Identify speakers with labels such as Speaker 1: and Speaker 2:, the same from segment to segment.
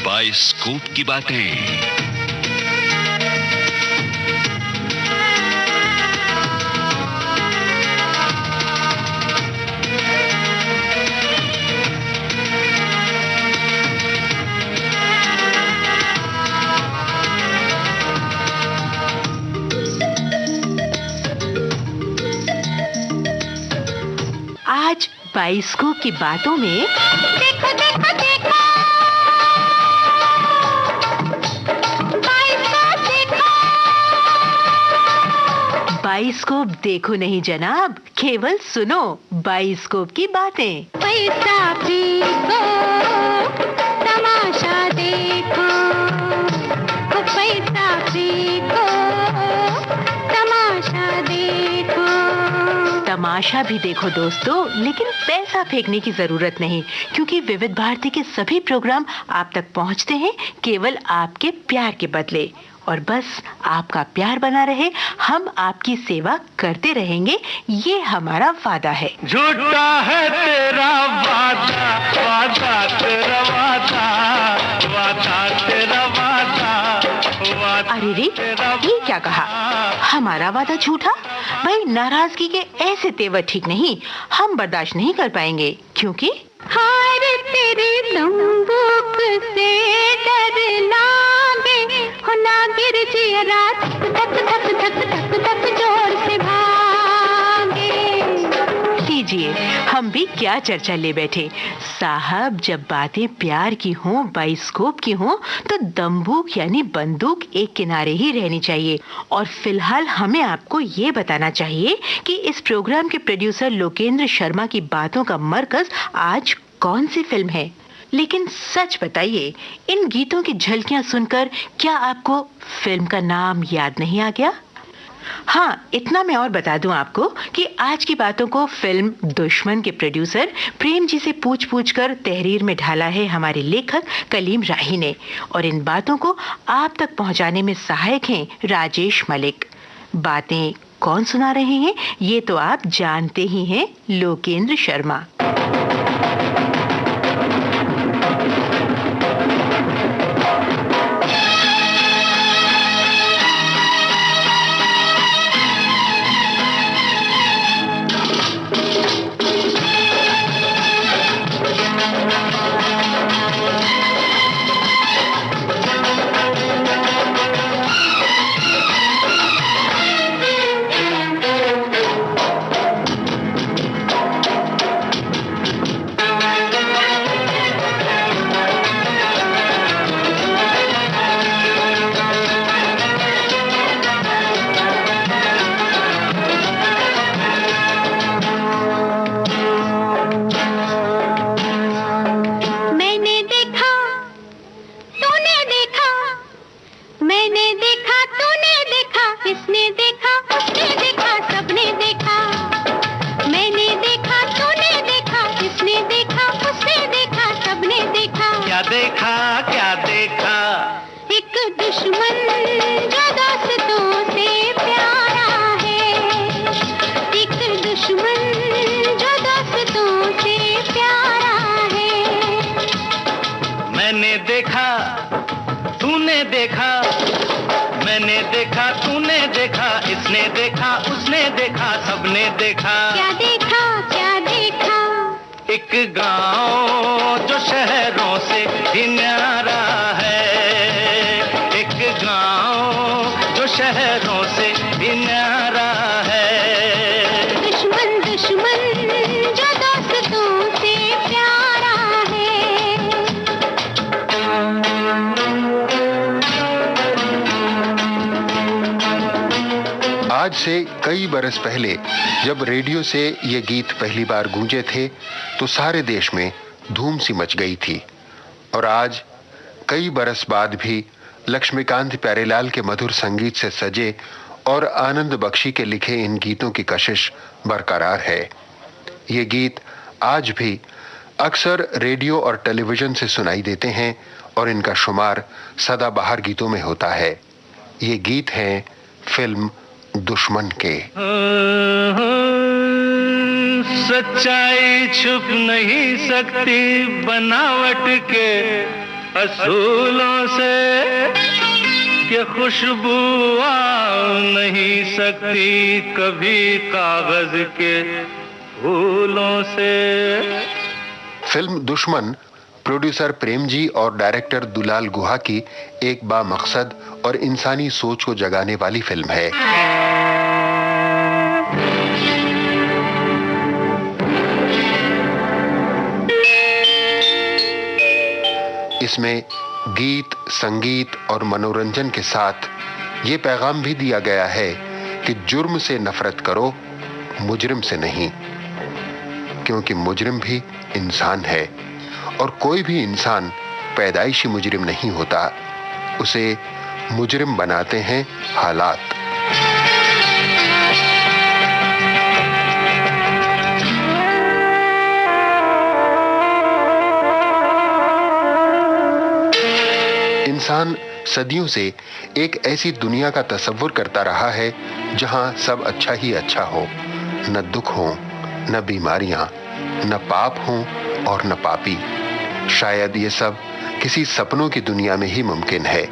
Speaker 1: Bioscope की बातें।
Speaker 2: आज बाइस्कोप की बातों में देखो देखो देखो बाइस्कोप देखो। बाइस्कोप देखो नहीं जनाब, केवल सुनो बाइस्कोप की बातें। पैसा फेंको, तमाशा देखो, पैसा फेंको, तमाशा देखो। तमाशा भी देखो दोस्तों, लेकिन पैसा फेंकने की जरूरत नहीं, क्योंकि विविध भारती के सभी प्रोग्राम आप तक पहुंचते हैं केवल आपके प्यार के बदले। और बस आपका प्यार बना रहे, हम आपकी सेवा करते रहेंगे, ये हमारा वादा है।
Speaker 3: झूठा है तेरा वादा, वादा तेरा वादा, वादा तेरा वादा, वादा।
Speaker 2: अरे रे, ये क्या कहा? हमारा वादा झूठा? भाई, नाराजगी के ऐसे तेवर ठीक नहीं, हम बर्दाश्त नहीं कर पाएंगे, क्योंकि हाय रे तेरी लंबूक से डर लागे, हो ना गिर जियरा धक धक धक धक धक जोर से भागे। लीजिए, हम भी क्या चर्चा ले बैठे साहब। जब बातें प्यार की हों, बाइस्कोप की हों, तो दंबूक यानी बंदूक एक किनारे ही रहनी चाहिए। और फिलहाल हमें आपको ये बताना चाहिए कि इस प्रोग्राम के प्रोड्यूसर लोकेंद्र शर्मा की बातों का मरकज आज कौन सी फिल्म है। लेकिन सच बताइए, इन गीतों की झलकियां सुनकर क्या आपको फिल्म का नाम याद नहीं आ गया? हाँ, इतना मैं और बता दूं आपको कि आज की बातों को फिल्म दुश्मन के प्रोड्यूसर प्रेम जी से पूछ कर तहरीर में ढाला है हमारे लेखक कलीम राही ने, और इन बातों को आप तक पहुंचाने में सहायक हैं राजेश मलिक। बातें कौन सुना रहे हैं ये तो आप जानते ही हैं, लोकेंद्र शर्मा।
Speaker 3: क्या देखा?
Speaker 2: एक दुश्मन जो दोस्तों से प्यारा है, एक दुश्मन जो दोस्तों से प्यारा है।
Speaker 3: मैंने देखा, तूने देखा, मैंने देखा, तूने देखा, इसने देखा, उसने देखा, सबने देखा।
Speaker 2: क्या देखा, क्या देखा?
Speaker 3: एक गांव जो शहरों से भी न्यारा है, एक गांव जो शहरों से भी न्यारा है।
Speaker 2: दुश्मन दुश्मन जो दोस्तों से प्यारा है।
Speaker 4: आज से कई बरस पहले जब रेडियो से ये गीत पहली बार गूंजे थे तो सारे देश में धूम सी मच गई थी। और आज कई बरस बाद भी लक्ष्मीकांत प्यारेलाल के मधुर संगीत से सजे और आनंद बख्शी के लिखे इन गीतों की कशिश बरकरार है। ये गीत आज भी अक्सर रेडियो और टेलीविजन से सुनाई देते हैं और इनका शुमार सदाबहार गीतों में होता है। ये गीत हैं फिल्म दुश्मन के।
Speaker 3: सच्चाई छुप नहीं सकती बनावट के असूलों से कि खुशबू आ नहीं सकती कभी कागज के फूलों से।
Speaker 4: फिल्म दुश्मन प्रोड्यूसर प्रेम जी और डायरेक्टर दुलाल गुहा की एक बामकसद और इंसानी सोच को जगाने वाली फिल्म है। इसमें गीत, संगीत और मनोरंजन के साथ ये पैगाम भी दिया गया है कि जुर्म से नफरत करो, मुजरिम से नहीं, क्योंकि मुजरिम भी इंसान है और कोई भी इंसान पैदाइशी मुजरिम नहीं होता, उसे मुजरिम बनाते हैं हालात। इंसान सदियों से एक ऐसी दुनिया का तसव्वुर करता रहा है जहां सब अच्छा ही अच्छा हो, न दुख हो, न बीमारियां, न पाप हो और न पापी। शायद ये सब किसी सपनों की दुनिया में ही मुमकिन है।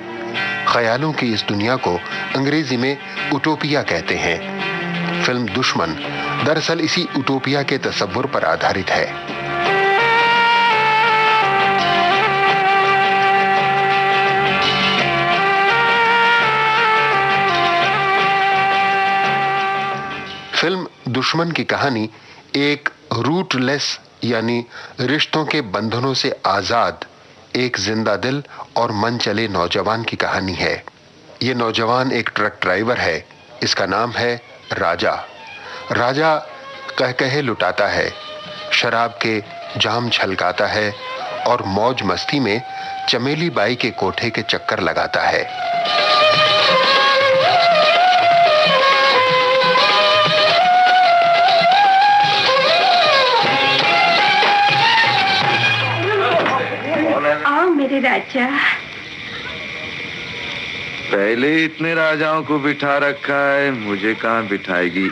Speaker 4: ख्यालों की इस दुनिया को अंग्रेजी में उटोपिया कहते हैं। फिल्म दुश्मन दरअसल इसी उटोपिया के तसव्वुर पर आधारित है। फिल्म दुश्मन की कहानी एक रूटलेस यानी रिश्तों के बंधनों से आजाद एक जिंदा दिल और मन चले नौजवान की कहानी है। ये नौजवान एक ट्रक ड्राइवर है। इसका नाम है राजा। राजा कह कहे लुटाता है, शराब के जाम छलकाता है और मौज मस्ती में चमेली बाई के कोठे के चक्कर लगाता है।
Speaker 5: मेरे राजा,
Speaker 6: पहले इतने राजाओं को बिठा रखा है, मुझे कहाँ बिठाएगी?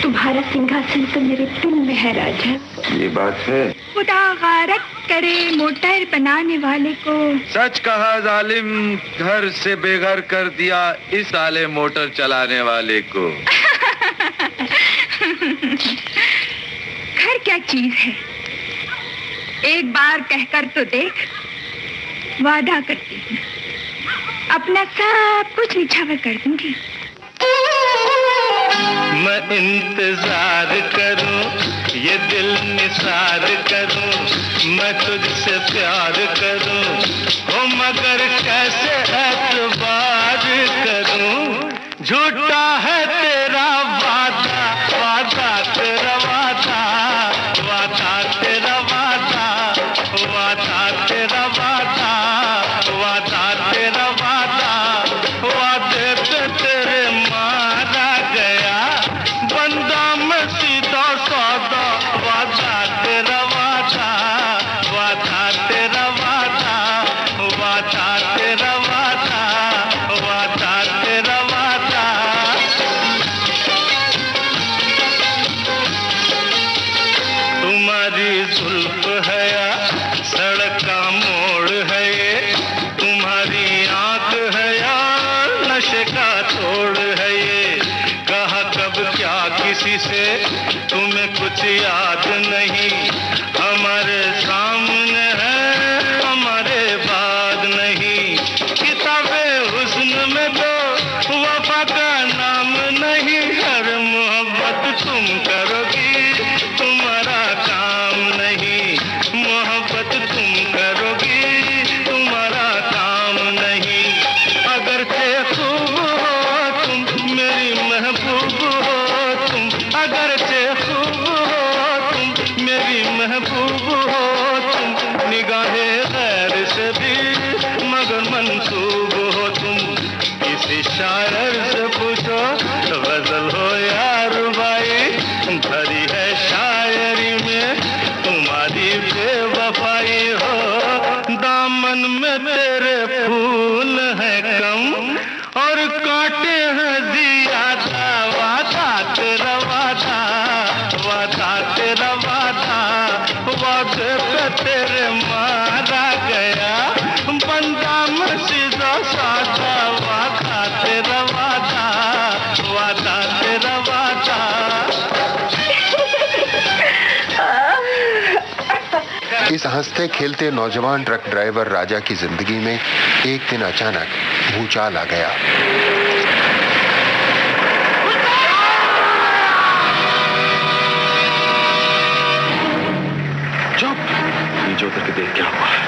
Speaker 5: तुम्हारा सिंहासन तो मेरे दिल में है राजा।
Speaker 6: ये बात है।
Speaker 5: खुदा गारत करे मोटर बनाने वाले को।
Speaker 6: सच कहा जालिम, घर से बेघर कर दिया इस साले मोटर चलाने वाले को।
Speaker 5: घर क्या चीज है, एक बार कहकर तो देख। वादा करती हूँ अपना सब कुछ निछावर कर दूंगी।
Speaker 3: मैं इंतजार करूं, ये दिल निसार करूं, मैं तुझसे प्यार करूं, हो मगर कैसे एतबार करूं। झूठा है तेरा वादा, वादा तेरा वादा, वादा तेरा वादा, वादा तेरा वादा, वादा तेरा वादा, वादे पे तेरे मारा गया बंदा मैं सीधा सादा। वादा तेरा वादा, वादा तेरा वादा, वादा तेरा वादा, वादा तेरा वादा। तुम्हारी जुल्फ है या सड़क का मोड़ है ये, तुम्हारी आंख है या नशे का तोड़ है ये। कहा कब क्या किसी से तुम्हें कुछ याद नहीं, हमारे सामने है हमारे बाद नहीं। किताबे हुस्न में तो वफा का नाम नहीं, हर मोहब्बत तुम करोगी तुम्हारा काम नहीं, मोहब्बत तुम करोगी तुम्हारा काम नहीं। अगर से खूब हो तुम मेरी महबूब हो तुम, अगर से खूब हो तुम मेरी महबूब हो तुम, निगाहे गैर से भी मगर मंसूब हो तुम। किसी शायर से पूछो गजल हो या रुबाई, भरी है शायरी में तुम्हारी बेवफाई हो। दामन में तेरे फूल है कम और कांटे हैं ज्यादा। वादा तेरा वादा, वादा तेरा वादा, वादे पे तेरे मारा गया
Speaker 4: इस हंसते खेलते नौजवान ट्रक ड्राइवर राजा की जिंदगी में एक दिन अचानक भूचाल आ गया।
Speaker 7: चुप, नीचे उतर के देख क्या हुआ है।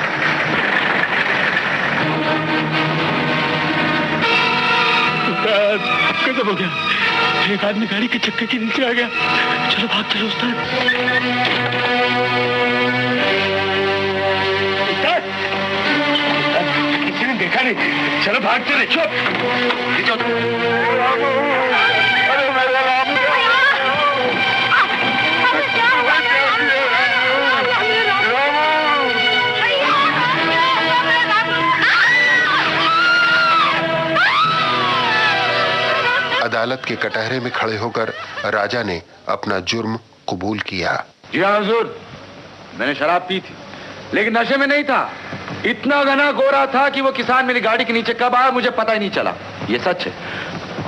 Speaker 8: गजब हो गया, एक आदमी गाड़ी के चक्के के नीचे आ गया। चलो भाग चलो उस्ताद। किसी ने देखा नहीं, चलो भाग चले। चुप, अरे मेरा राम,
Speaker 4: अदालत के कटहरे में खड़े होकर राजा ने अपना जुर्म कबूल किया।
Speaker 6: जी हाँ हुजूर, मैंने शराब पी थी, लेकिन नशे में नहीं था। इतना घना कोहरा था कि वो किसान मेरी गाड़ी के नीचे कब आया मुझे पता ही नहीं चला। ये सच है।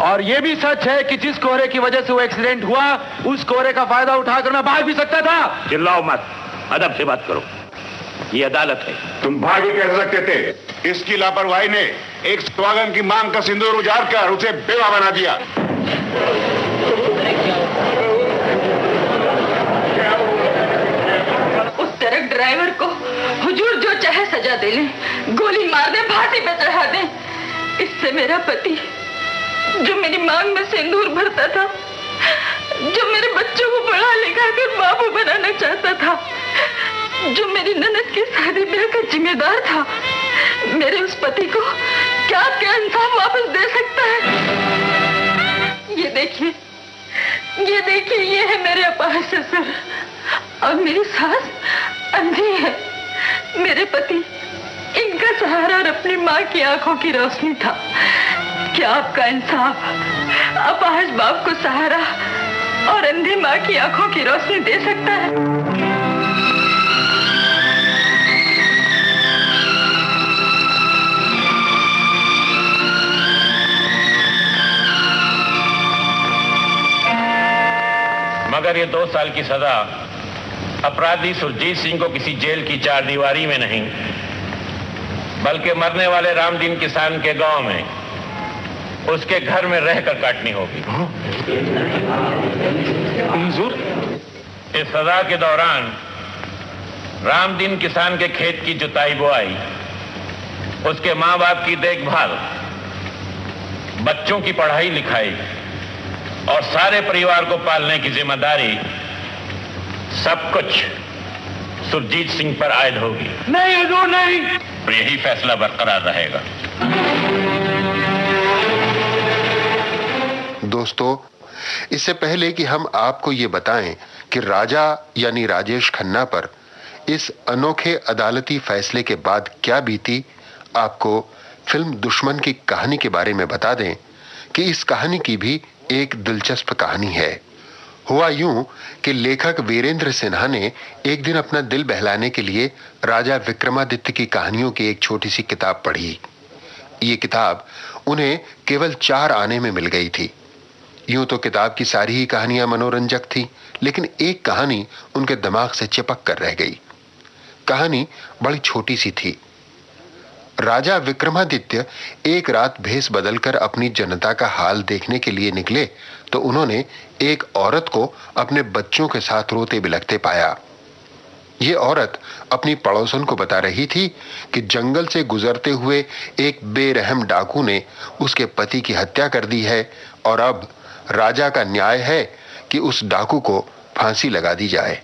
Speaker 6: और ये भी सच है कि जिस कोहरे की वजह से वो एक्सीडेंट हुआ, उस कोहरे का फायदा उठाकर मैं भाग भी सकता था।
Speaker 8: चिल्लाओ मत, अदब से बात करो, ये अदालत है।
Speaker 7: तुम भाग ही कह सकते थे। इसकी लापरवाही ने एक स्वागन की मांग का सिंदूर उजाड़ कर उसे बेवा बना दिया।
Speaker 5: उस ट्रक ड्राइवर को हुजूर जो चाहे सजा दे लें, गोली मार दे, फांसी पे चढ़ा दें। इससे मेरा पति जो मेरी मांग में सिंदूर भरता था, जो मेरे बच्चों को पढ़ा लिखा कर बाबू बनाना चाहता था, जो मेरी ननद की शादी ब्याह का जिम्मेदार था, मेरे उस पति को क्या इंसाफ वापस दे सकता है? ये देखिए, ये है मेरे अपाहिज ससुर और मेरी सास अंधी है। मेरे पति इनका सहारा और अपनी माँ की आंखों की रोशनी था। क्या आपका इंसाफ अपाहिज बाप को सहारा और अंधी माँ की आंखों की रोशनी दे सकता है?
Speaker 8: मगर ये 2 साल की सजा अपराधी सुरजीत सिंह को किसी जेल की चारदीवारी में नहीं, बल्कि मरने वाले रामदीन किसान के गांव में उसके घर में रहकर काटनी होगी। इस सजा के दौरान रामदीन किसान के खेत की जुताई बुआई, उसके माँ बाप की देखभाल, बच्चों की पढ़ाई लिखाई और सारे परिवार को पालने की जिम्मेदारी सब कुछ सुरजीत सिंह पर आयद होगी।
Speaker 6: नहीं हुजूर, नहीं।
Speaker 8: और यही फैसला बरकरार रहेगा।
Speaker 4: दोस्तों, इससे पहले कि हम आपको ये बताएं कि राजा यानी राजेश खन्ना पर इस अनोखे अदालती फैसले के बाद क्या बीती, आपको फिल्म दुश्मन की कहानी के बारे में बता दें कि इस कहानी की भी एक दिलचस्प कहानी है। हुआ यूं कि लेखक वीरेंद्र सिन्हा ने एक दिन अपना दिल बहलाने के लिए राजा विक्रमादित्य की कहानियों की एक छोटी सी किताब पढ़ी। ये किताब उन्हें केवल 4 आने में मिल गई थी। यूं तो किताब की सारी ही कहानियां मनोरंजक थी, लेकिन एक कहानी उनके दिमाग से चिपक कर रह गई। कहानी बड़ी छोटी सी थी। राजा विक्रमादित्य एक रात भेष बदलकर अपनी जनता का हाल देखने के लिए निकले तो उन्होंने एक औरत को अपने बच्चों के साथ रोते बिलखते पाया। ये औरत अपनी पड़ोसन को बता रही थी कि जंगल से गुजरते हुए एक बेरहम डाकू ने उसके पति की हत्या कर दी है और अब राजा का न्याय है कि उस डाकू को फांसी लगा दी जाए।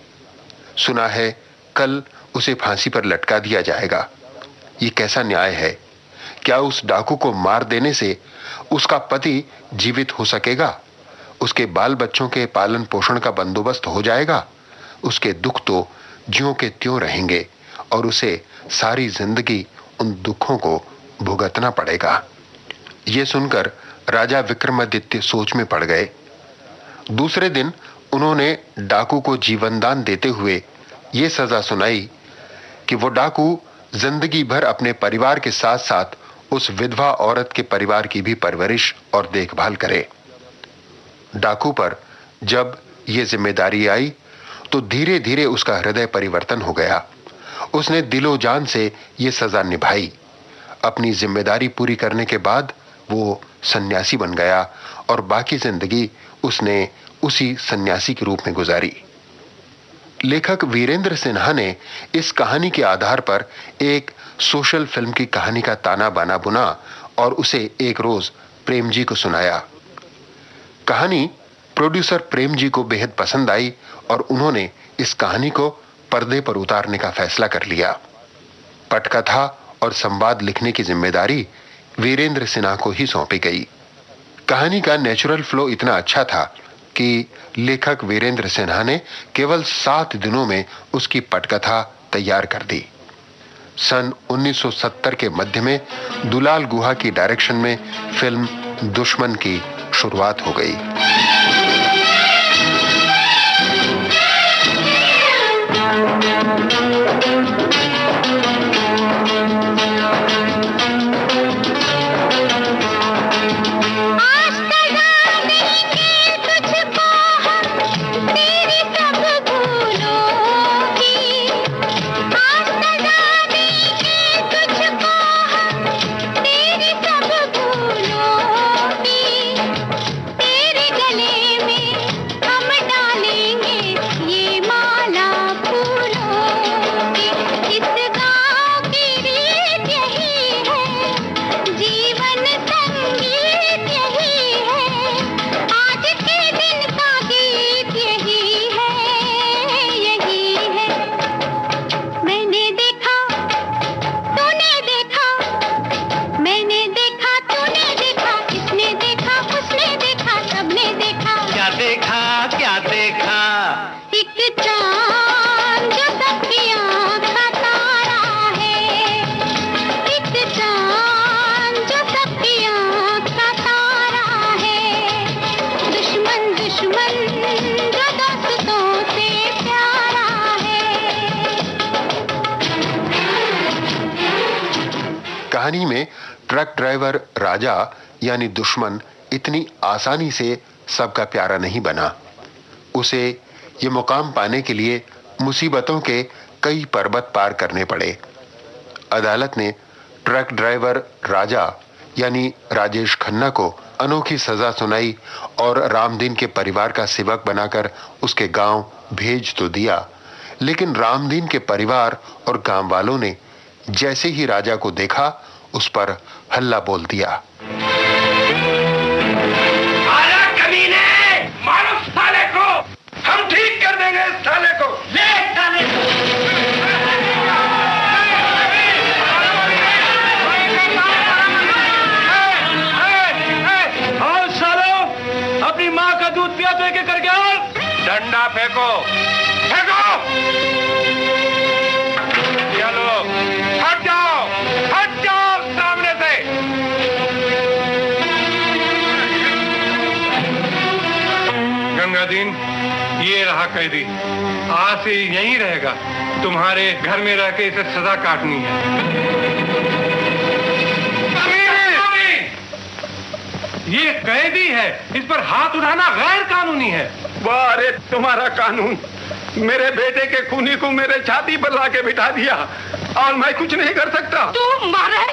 Speaker 4: सुना है कल उसे फांसी पर लटका दिया जाएगा। ये कैसा न्याय है? क्या उस डाकू को मार देने से उसका पति जीवित हो सकेगा? उसके बाल बच्चों के पालन पोषण का बंदोबस्त हो जाएगा? उसके दुख तो ज्यों के त्यों रहेंगे और उसे सारी जिंदगी उन दुखों को भुगतना पड़ेगा। ये सुनकर राजा विक्रमादित्य सोच में पड़ गए। दूसरे दिन उन्होंने डाकू को जीवनदान देते हुए ये सजा सुनाई कि वो डाकू जिंदगी भर अपने परिवार के साथ साथ उस विधवा औरत के परिवार की भी परवरिश और देखभाल करे। डाकू पर जब ये जिम्मेदारी आई तो धीरे धीरे उसका हृदय परिवर्तन हो गया। उसने दिलो जान से ये सजा निभाई। अपनी जिम्मेदारी पूरी करने के बाद वो सन्यासी बन गया और बाकी जिंदगी उसने उसी सन्यासी के रूप में गुजारी। लेखक वीरेंद्र सिन्हा ने इस कहानी के आधार पर एक सोशल फिल्म की कहानी का ताना बाना बुना और उसे एक रोज प्रेम जी को सुनाया। कहानी प्रोड्यूसर प्रेम जी को बेहद पसंद आई और उन्होंने इस कहानी को पर्दे पर उतारने का फैसला कर लिया। पटकथा और संवाद लिखने की जिम्मेदारी वीरेंद्र सिन्हा को ही सौंपी गई। कहानी का नेचुरल फ्लो इतना अच्छा था कि लेखक वीरेंद्र सिन्हा ने केवल 7 दिनों में उसकी पटकथा तैयार कर दी। सन 1970 के मध्य में दुलाल गुहा की डायरेक्शन में फिल्म दुश्मन की शुरुआत हो गई। कहानी में ट्रक ड्राइवर राजा यानी दुश्मन इतनी आसानी से सबका प्यारा नहीं बना। उसे ये मुकाम पाने के लिए मुसीबतों के कई पर्वत पार करने पड़े। अदालत ने ट्रक ड्राइवर राजा यानी राजेश खन्ना को अनोखी सजा सुनाई और रामदीन के परिवार का सेवक बनाकर उसके गांव भेज तो दिया, लेकिन रामदीन के परिवार और गांव वालों ने जैसे ही राजा को देखा उस पर हल्ला बोल दिया।
Speaker 8: आजा कमीने, मारो साले को, हम ठीक कर देंगे इस साले को। ले साले को। आओ सालो, अपनी माँ का दूध पिया तो एक करके आओ। डंडा फेंको, फेंको। चलो, हट जाओ, हट जाओ सामने से।
Speaker 9: गंगादीन, ये रहा कैदी, आज से यहीं रहेगा। तुम्हारे घर में रह के इसे सजा काटनी है। ये कैदी है, इस पर हाथ उठाना गैर कानूनी है।
Speaker 7: वाह रे तुम्हारा कानून, मेरे बेटे के खूनी को मेरे छाती पर लाके बिठा दिया और मैं कुछ नहीं कर सकता।
Speaker 5: तू मारे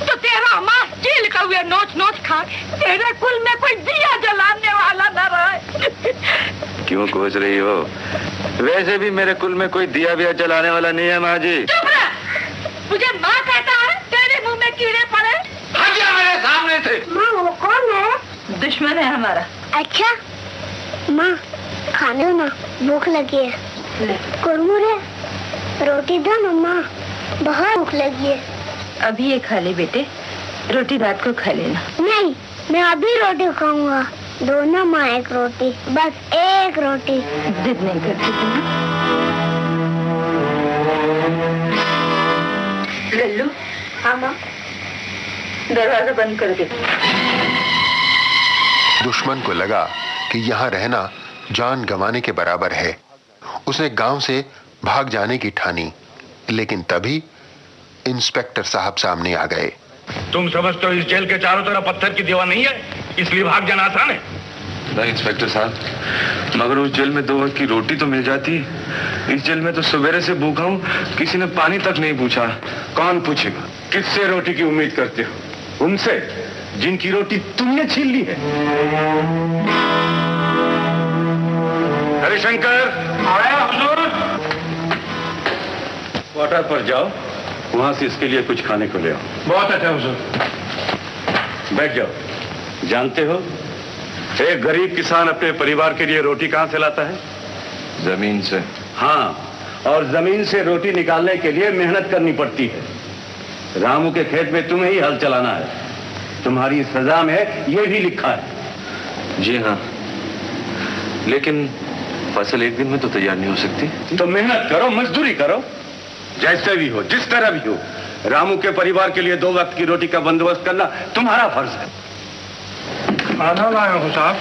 Speaker 5: तो तेरा माँ जेल का हुए नोच नोच खा, तेरे कुल में कोई दिया जलाने वाला न रहे।
Speaker 6: क्यों कोस रही हो? वैसे भी मेरे कुल में कोई दिया बिया जलाने वाला नहीं है माँ जी।
Speaker 5: चुप रह, मुझे माँ कहता है, तेरे मुंह में कीड़े पड़े।
Speaker 8: हट जा मेरे सामने से।
Speaker 5: माँ वो कौन है? दुश्मन है हमारा। अच्छा माँ खाने दो ना, भूख लगी है। कुरमुरे रोटी दो ना माँ, बहुत भूख लगी है। अभी ये खा ले बेटे, रोटी रात को खा लेना। नहीं, मैं अभी रोटी खाऊंगा। दो ना माँ एक रोटी, बस एक रोटी। जिद नहीं करती तुम। लल्लू। हाँ माँ, दरवाजा बंद कर दे।
Speaker 4: दुश्मन को लगा कि यहाँ रहना जान गंवाने के बराबर है। उसने गांव से भाग जाने की ठानी, लेकिन तभी इंस्पेक्टर साहब सामने आ गए।
Speaker 8: तुम समझते हो इस जेल के चारों तरफ पत्थर की दीवार नहीं है, इसलिए भाग जाना आसान है?
Speaker 6: नहीं इंस्पेक्टर साहब, मगर उस जेल में 2 वक्त की रोटी तो मिल जाती। इस जेल में तो सवेरे से भूखा हूँ, किसी ने पानी तक नहीं पूछा।
Speaker 7: कौन पूछेगा? किससे रोटी की उम्मीद करते हो? उनसे जिनकी रोटी तुमने छीन ली है। हरिशंकर, आया हुजूर। क्वार्टर पर जाओ, वहां से इसके लिए कुछ खाने को ले आओ।
Speaker 9: बहुत अच्छा हुजूर।
Speaker 7: बैठ जाओ। जानते हो एक गरीब किसान अपने परिवार के लिए रोटी कहां से लाता है?
Speaker 6: जमीन से।
Speaker 7: हाँ, और जमीन से रोटी निकालने के लिए मेहनत करनी पड़ती है। रामू के खेत में तुम्हें ही हल चलाना है। तुम्हारी सजा में यह भी लिखा है।
Speaker 6: जी हाँ, लेकिन फसल एक दिन में तो तैयार नहीं हो सकती।
Speaker 7: तो मेहनत करो, मजदूरी करो, जैसे भी हो, जिस तरह भी हो। रामू के परिवार के लिए 2 वक्त की रोटी का बंदोबस्त करना तुम्हारा फर्ज है।
Speaker 9: खाना लाया हो साहब।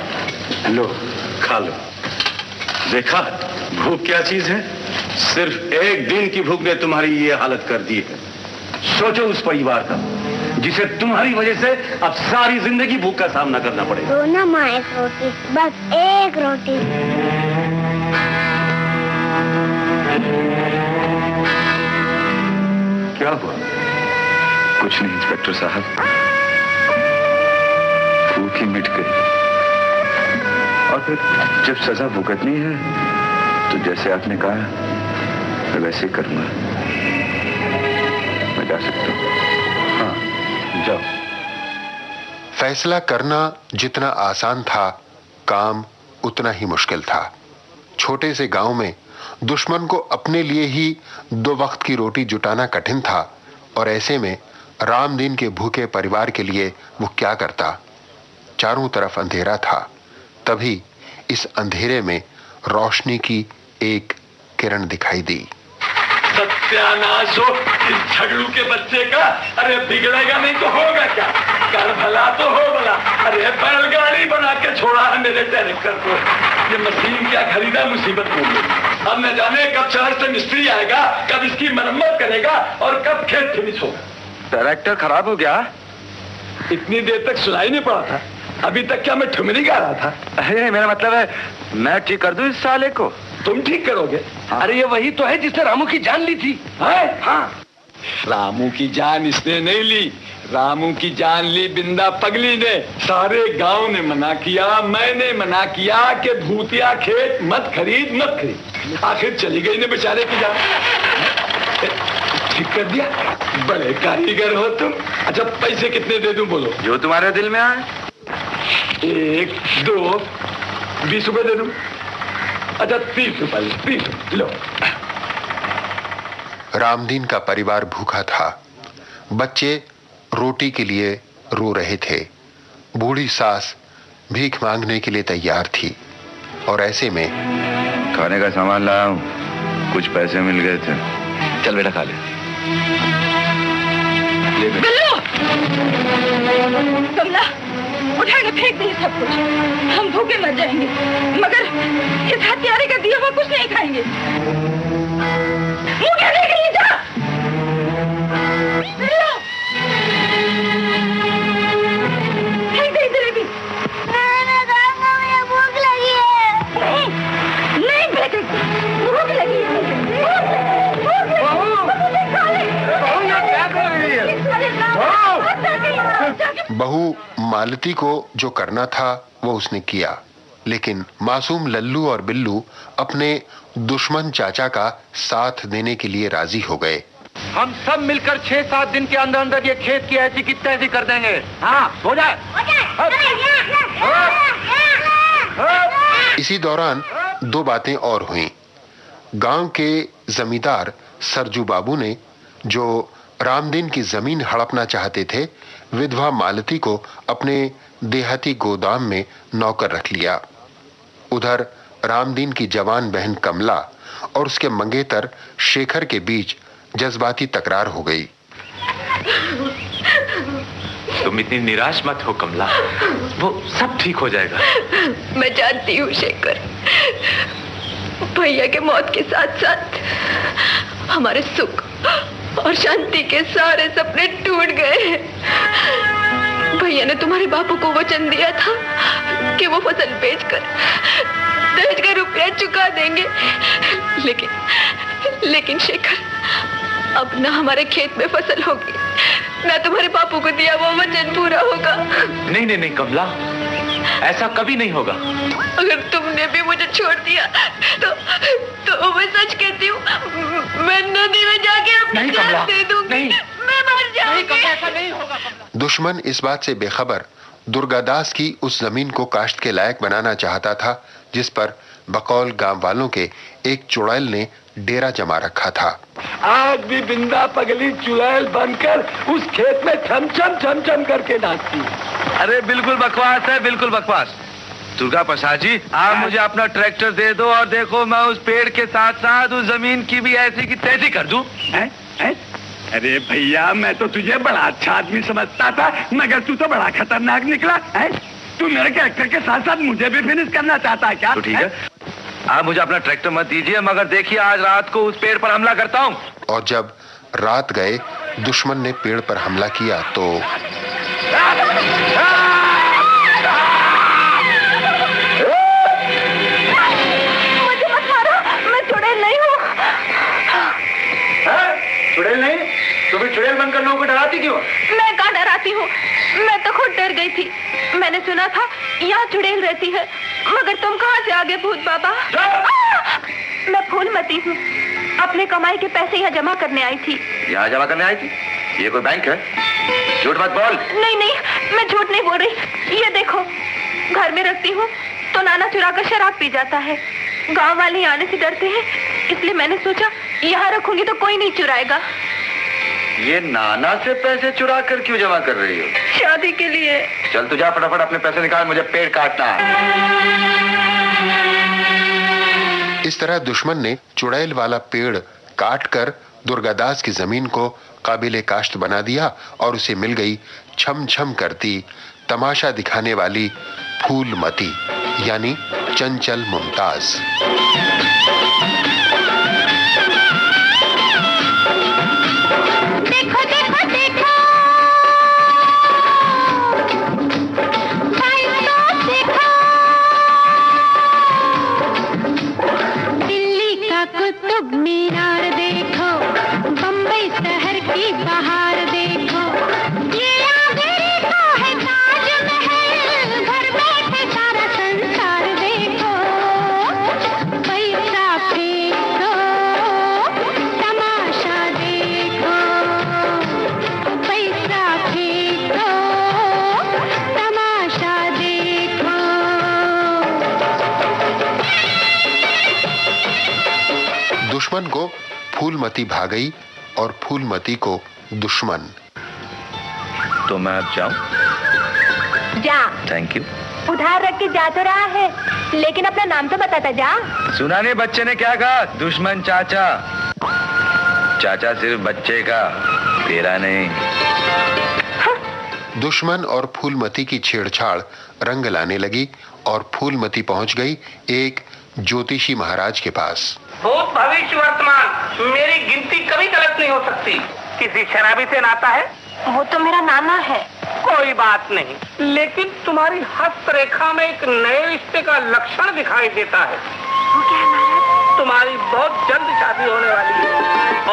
Speaker 7: लो, खा लो। देखा भूख क्या चीज है? सिर्फ एक दिन की भूख ने तुम्हारी ये हालत कर दी है। सोचो उस परिवार का जिसे तुम्हारी वजह से अब सारी जिंदगी भूख का सामना करना पड़ेगा।
Speaker 10: दो ना माँ, 1 रोटी, बस 1 रोटी।
Speaker 6: क्या हुआ? कुछ नहीं इंस्पेक्टर साहब, भूख ही मिट गई। और फिर जब सजा भुगतनी है तो जैसे आपने कहा मैं वैसे करूंगा। मैं जा सकता हूँ?
Speaker 7: हाँ, जाओ।
Speaker 4: फैसला करना जितना आसान था, काम उतना ही मुश्किल था। छोटे से गांव में दुश्मन को अपने लिए ही 2 वक्त की रोटी जुटाना कठिन था, और ऐसे में रामदीन के भूखे परिवार के लिए वो क्या करता। चारों तरफ अंधेरा था। तभी इस अंधेरे में रोशनी की एक किरण दिखाई दी।
Speaker 11: सत्यानाश हो इस झगड़ू के बच्चे का। अरे बिगड़ेगा नहीं तो होगा क्या? कर भला तो हो भला। अरे बैलगाड़ी बना के छोड़ा है मेरे डायरेक्टर को। ये मशीन क्या खरीदा, मुसीबत हो गई। अब न जाने कब शहर से मिस्त्री आएगा, कब इसकी मरम्मत करेगा और कब खेत फिनिश होगा।
Speaker 6: डायरेक्टर खराब हो गया?
Speaker 11: इतनी देर तक सुनाई नहीं पड़ा था। अभी तक क्या मैं ठुमरी गा रहा था?
Speaker 6: अरे मेरा मतलब है मैं ठीक कर दूं इस साले को।
Speaker 11: तुम ठीक करोगे?
Speaker 6: हाँ।
Speaker 11: अरे ये वही तो है जिसने रामू की जान ली थी। हाँ, रामू की जान इसने नहीं ली, रामू की जान ली बिंदा पगली ने। सारे गांव ने मना किया, मैंने मना किया कि भूतिया खेत मत खरीद मत खरीद। आखिर चली गई ने बेचारे की जान। ठीक कर दिया। बड़े कारीगर हो तुम। अच्छा पैसे कितने दे दूं बोलो?
Speaker 6: जो तुम्हारे दिल में आए।
Speaker 11: 1, 2, 20 रुपए दे दूं? अच्छा 30 रुपए लो।
Speaker 4: रामदीन का परिवार भूखा था। बच्चे रोटी के लिए रो रहे थे। बूढ़ी सास भीख मांगने के लिए तैयार थी। और ऐसे में
Speaker 6: खाने का सामान लाया हूं, कुछ पैसे मिल गए थे। चल बेटा खा ले।
Speaker 5: कमला उठा के फेंक दे सब कुछ। हम भूखे मर जाएंगे, मगर इस हत्यारे का दिया हुआ कुछ नहीं खाएंगे। मुंह क्या देख रही है? जा फेंक दे जलेबी।
Speaker 10: मुझे भूख लगी है।
Speaker 5: नहीं बेटे, भूख लगी है।
Speaker 4: बहू मालती को जो करना था वो उसने किया, लेकिन मासूम लल्लू और बिल्लू अपने दुश्मन चाचा का साथ देने के लिए राजी हो गए।
Speaker 6: हम सब मिलकर 6-7 दिन के अंदर अंदर ये खेत की ऐसी की तैसी कर देंगे। हाँ, हो जाए।
Speaker 4: इसी दौरान 2 बातें और हुईं। गांव के जमींदार सरजू बाबू ने, जो रामदीन की जमीन हड़पना चाहते थे, विधवा मालती को अपने देहाती गोदाम में नौकर रख लिया। उधर रामदीन की जवान बहन कमला और उसके मंगेतर शेखर के बीच जज्बाती तकरार हो गई।
Speaker 6: तुम इतनी निराश मत हो कमला, वो सब ठीक हो जाएगा।
Speaker 5: मैं जानती हूँ शेखर, भैया के मौत के साथ साथ हमारे सुख और शांति के सारे सपने टूट गए। भैया ने तुम्हारे बापू को वचन दिया था कि वो फसल बेचकर दहेज का रुपया चुका देंगे, लेकिन शेखर, अब ना हमारे खेत में फसल होगी, ना तुम्हारे बापू को दिया वो वचन पूरा होगा।
Speaker 6: नहीं नहीं नहीं कमला, ऐसा कभी नहीं होगा।
Speaker 5: अगर तुमने भी मुझे छोड़ दिया तो मैं सच कहती हूँ, मैं नदी में जाके अपनी जान दे दूंगी। मैं मर जाऊंगी।
Speaker 6: ऐसा नहीं होगा।
Speaker 4: दुश्मन इस बात से बेखबर दुर्गादास की उस जमीन को काश्त के लायक बनाना चाहता था जिस पर बकौल गांव वालों के एक चुड़ैल ने डेरा जमा रखा था।
Speaker 11: आज भी बिंदा पगली चुड़ैल बनकर उस खेत में छम छम करके नाचती।
Speaker 6: अरे बिल्कुल बकवास है, बिल्कुल बकवास। दुर्गा प्रसाद जी, आप मुझे अपना ट्रैक्टर दे दो और देखो मैं उस पेड़ के साथ साथ उस जमीन की भी ऐसी की तैसी कर दूं।
Speaker 11: अरे भैया, मैं तो तुझे बड़ा अच्छा आदमी समझता था, मगर तू तो बड़ा खतरनाक निकला है। तू मेरे ट्रैक्टर के साथ साथ मुझे भी फिनिश करना चाहता है क्या?
Speaker 6: तो ठीक है, आप मुझे अपना ट्रैक्टर मत दीजिए, मगर देखिए आज रात को उस पेड़ पर हमला करता हूँ।
Speaker 4: और जब रात गए दुश्मन ने पेड़ पर हमला किया तो
Speaker 5: मुझे मत मारो, मैं चुड़ैल नहीं हूँ।
Speaker 6: चुड़ैल नहीं? तुम चुड़ैल बनकर लोगों को डराती क्यों?
Speaker 5: मैं कहाँ डराती हूँ, मैं तो खुद डर गई थी। मैंने सुना था यहाँ चुड़ैल रहती है, मगर तुम कहाँ से आ गए भूत बाबा? मैं फूलमती हूँ, अपने कमाई के पैसे यहाँ जमा करने आई थी।
Speaker 6: यहाँ जमा करने आई थी? ये कोई बैंक है? झूठ मत बोल।
Speaker 5: नहीं नहीं, मैं झूठ नहीं बोल रही। ये देखो, घर में रखती हूँ तो नाना चुरा कर शराब पी जाता है। गांव वाले आने से डरते हैं, इसलिए मैंने सोचा यहाँ रखूंगी तो कोई नहीं चुराएगा।
Speaker 6: ये नाना से पैसे चुरा कर क्यों जमा कर रही हो?
Speaker 5: शादी के लिए।
Speaker 6: चल तू जा, फटाफट अपने पैसे निकाल, मुझे पेड़ काटना है।
Speaker 4: इस तरह दुश्मन ने चुड़ैल वाला पेड़ काटकर दुर्गादास की जमीन को काबिले काश्त बना दिया और उसे मिल गई छम छम करती तमाशा दिखाने वाली फूलमती यानी चंचल मुमताज।
Speaker 10: देखो देखो देखो, देखो दिल्ली का कुतुब मीनार देखो, बम्बई शहर की बहार देखो, ये आगरे का है ताजमहल, घर बैठे सारा संसार देखो। पैसा फेंको, तमाशा देखो, पैसा फेंको, तमाशा देखो।
Speaker 4: दुश्मन को फूलमती भागई और फूलमती को दुश्मन।
Speaker 6: तो मैं अब जाऊं?
Speaker 5: जा।
Speaker 6: Thank you.
Speaker 5: उधार रख के जा तो रहा है, लेकिन अपना नाम तो बताता जा।
Speaker 6: सुना नहीं बच्चे ने क्या कहा? दुश्मन चाचा। चाचा सिर्फ बच्चे का, तेरा नहीं।
Speaker 4: दुश्मन और फूलमती की छेड़छाड़ रंग लाने लगी और फूलमती पहुंच गई एक ज्योतिषी महाराज के पास।
Speaker 12: भूत भविष्य वर्तमान, मेरी गिनती कभी गलत नहीं हो सकती। किसी शराबी से नाता है?
Speaker 5: वो तो मेरा नाना है।
Speaker 12: कोई बात नहीं, लेकिन तुम्हारी हस्तरेखा में एक नए रिश्ते का लक्षण दिखाई देता है।
Speaker 5: वो क्या है महाराज?
Speaker 12: तुम्हारी बहुत जल्द शादी होने वाली है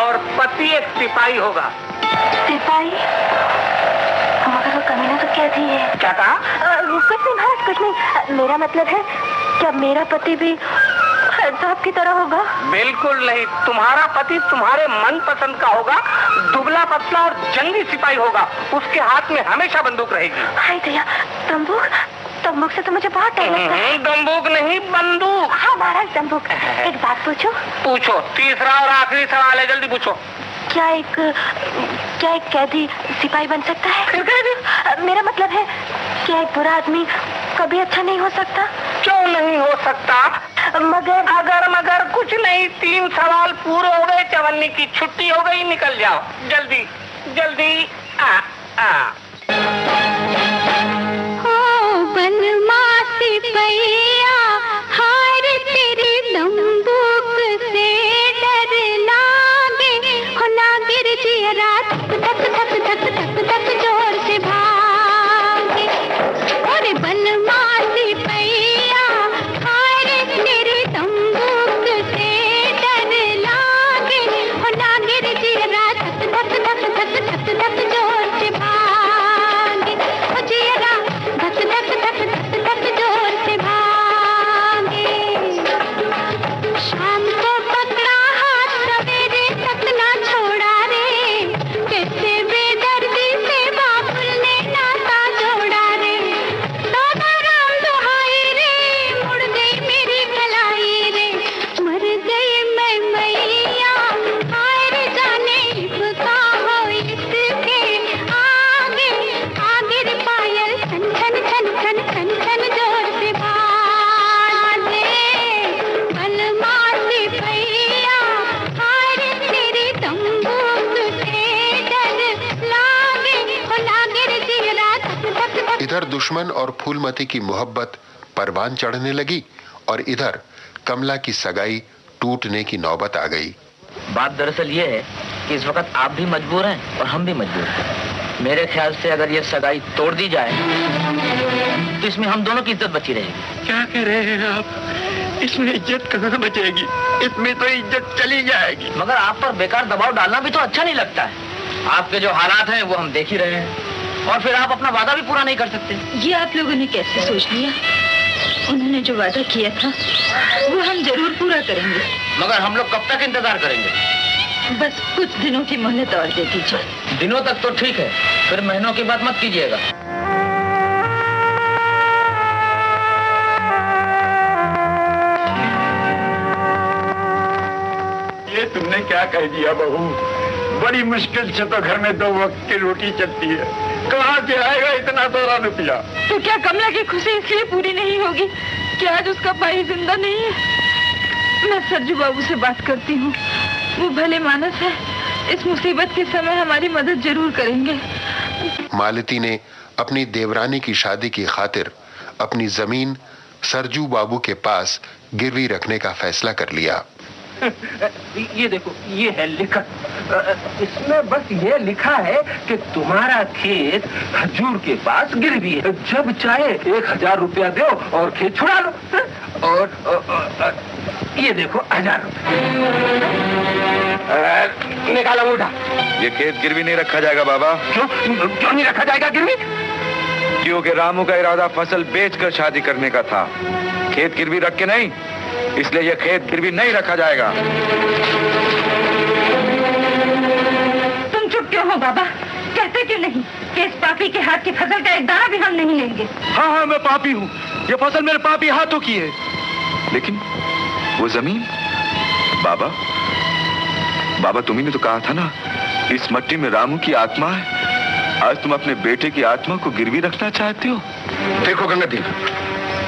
Speaker 12: और पति एक सिपाही होगा।
Speaker 5: सिपाही? मगर वो कमीना तो क्या थी?
Speaker 12: क्या कहा?
Speaker 5: कुछ नहीं महाराज, कुछ नहीं। मेरा मतलब है, क्या मेरा पति भी साहब की तरह होगा?
Speaker 12: बिल्कुल नहीं, तुम्हारा पति तुम्हारे मन पसंद का होगा, दुबला पतला और जंगी सिपाही होगा। उसके हाथ में हमेशा बंदूक रहेगी।
Speaker 5: हाय दया, बंदूक? बंदूक से तो मुझे बहुत डर लगता है।
Speaker 12: बंदूक नहीं, बंदूक।
Speaker 5: हाँ महाराज, बंदूक। एक बात पूछो?
Speaker 12: पूछो, तीसरा और आखिरी सवाल है, जल्दी पूछो।
Speaker 5: क्या एक कैदी सिपाही बन सकता है?
Speaker 12: फिर कैदी?
Speaker 5: मेरा मतलब है, क्या एक बुरा आदमी कभी अच्छा नहीं हो सकता?
Speaker 12: क्यों नहीं हो सकता?
Speaker 5: मगर
Speaker 12: अगर मगर कुछ नहीं, 3 सवाल पूरे हो गए, चवन्नी की छुट्टी हो गई, निकल जाओ जल्दी जल्दी।
Speaker 10: ओ बनमासी पैया, हार तेरी बंदूक से डर लागे, हो ना गिर जिया रात धक धक धक धक धक जोर से भागे।
Speaker 4: इधर दुश्मन और फूलमती की मोहब्बत परवान चढ़ने लगी और इधर कमला की सगाई टूटने की नौबत आ गई।
Speaker 13: बात दरअसल ये है कि इस वक्त आप भी मजबूर हैं और हम भी मजबूर हैं। मेरे ख्याल से अगर ये सगाई तोड़ दी जाए तो इसमें हम दोनों की इज्जत बची रहेगी।
Speaker 14: क्या कह रहे हैं आप? इसमें इज्जत कहाँ बचेगी? इसमें तो इज्जत चली जाएगी।
Speaker 13: मगर आप पर बेकार दबाव डालना भी तो अच्छा नहीं लगता है। आपके जो हालात हैं वो हम देख ही रहे हैं और फिर आप अपना वादा भी पूरा नहीं कर सकते।
Speaker 5: ये आप लोगों ने कैसे सोच लिया? उन्होंने जो वादा किया था वो हम जरूर पूरा करेंगे।
Speaker 13: मगर हम लोग कब तक इंतजार करेंगे?
Speaker 5: बस कुछ दिनों की मोहलत और दे दीजिए।
Speaker 13: दिनों तक तो ठीक है, फिर महीनों की बात मत कीजिएगा।
Speaker 11: ये तुमने क्या कह दिया बहू? बड़ी मुश्किल से तो घर में 2 वक्त की रोटी चलती है, कहाँ से आएगा इतना सारा रुपया?
Speaker 5: तो क्या कमला की खुशी इसलिए पूरी नहीं होगी कि आज उसका भाई जिंदा नहीं है? मैं सरजू बाबू से बात करती हूँ, वो भले मानस है, इस मुसीबत के समय हमारी मदद जरूर करेंगे।
Speaker 4: मालती ने अपनी देवरानी की शादी की खातिर अपनी जमीन सरजू बाबू के पास गिरवी रखने का फैसला कर लिया।
Speaker 12: ये देखो, ये है लिखत। इसमें बस ये लिखा है कि तुम्हारा खेत हजूर के पास गिरवी है, जब चाहे 1000 रुपया दो और खेत छुड़ा लो। और ये देखो 1000 रुपया निकाला उठा।
Speaker 6: ये खेत गिरवी नहीं रखा जाएगा बाबा।
Speaker 12: क्यों नहीं रखा जाएगा गिरवी?
Speaker 6: क्योंकि रामू का इरादा फसल बेचकर शादी करने का था, खेत गिरवी रख के नहीं, इसलिए यह खेत गिरवी नहीं रखा जाएगा।
Speaker 5: तुम चुप क्यों हो बाबा? कहते क्यों नहीं कि इस पापी के हाथ की फसल का एक दाना भी हम नहीं लेंगे?
Speaker 6: हाँ हाँ, मैं पापी हूँ, ये फसल मेरे पापी हाथों की है। लेकिन वो जमीन, बाबा बाबा तुम्ही ने तो कहा था ना, इस मट्टी में रामू की आत्मा है। आज तुम अपने बेटे की आत्मा को गिरवी रखना चाहते हो?
Speaker 7: देखो गंगाधर,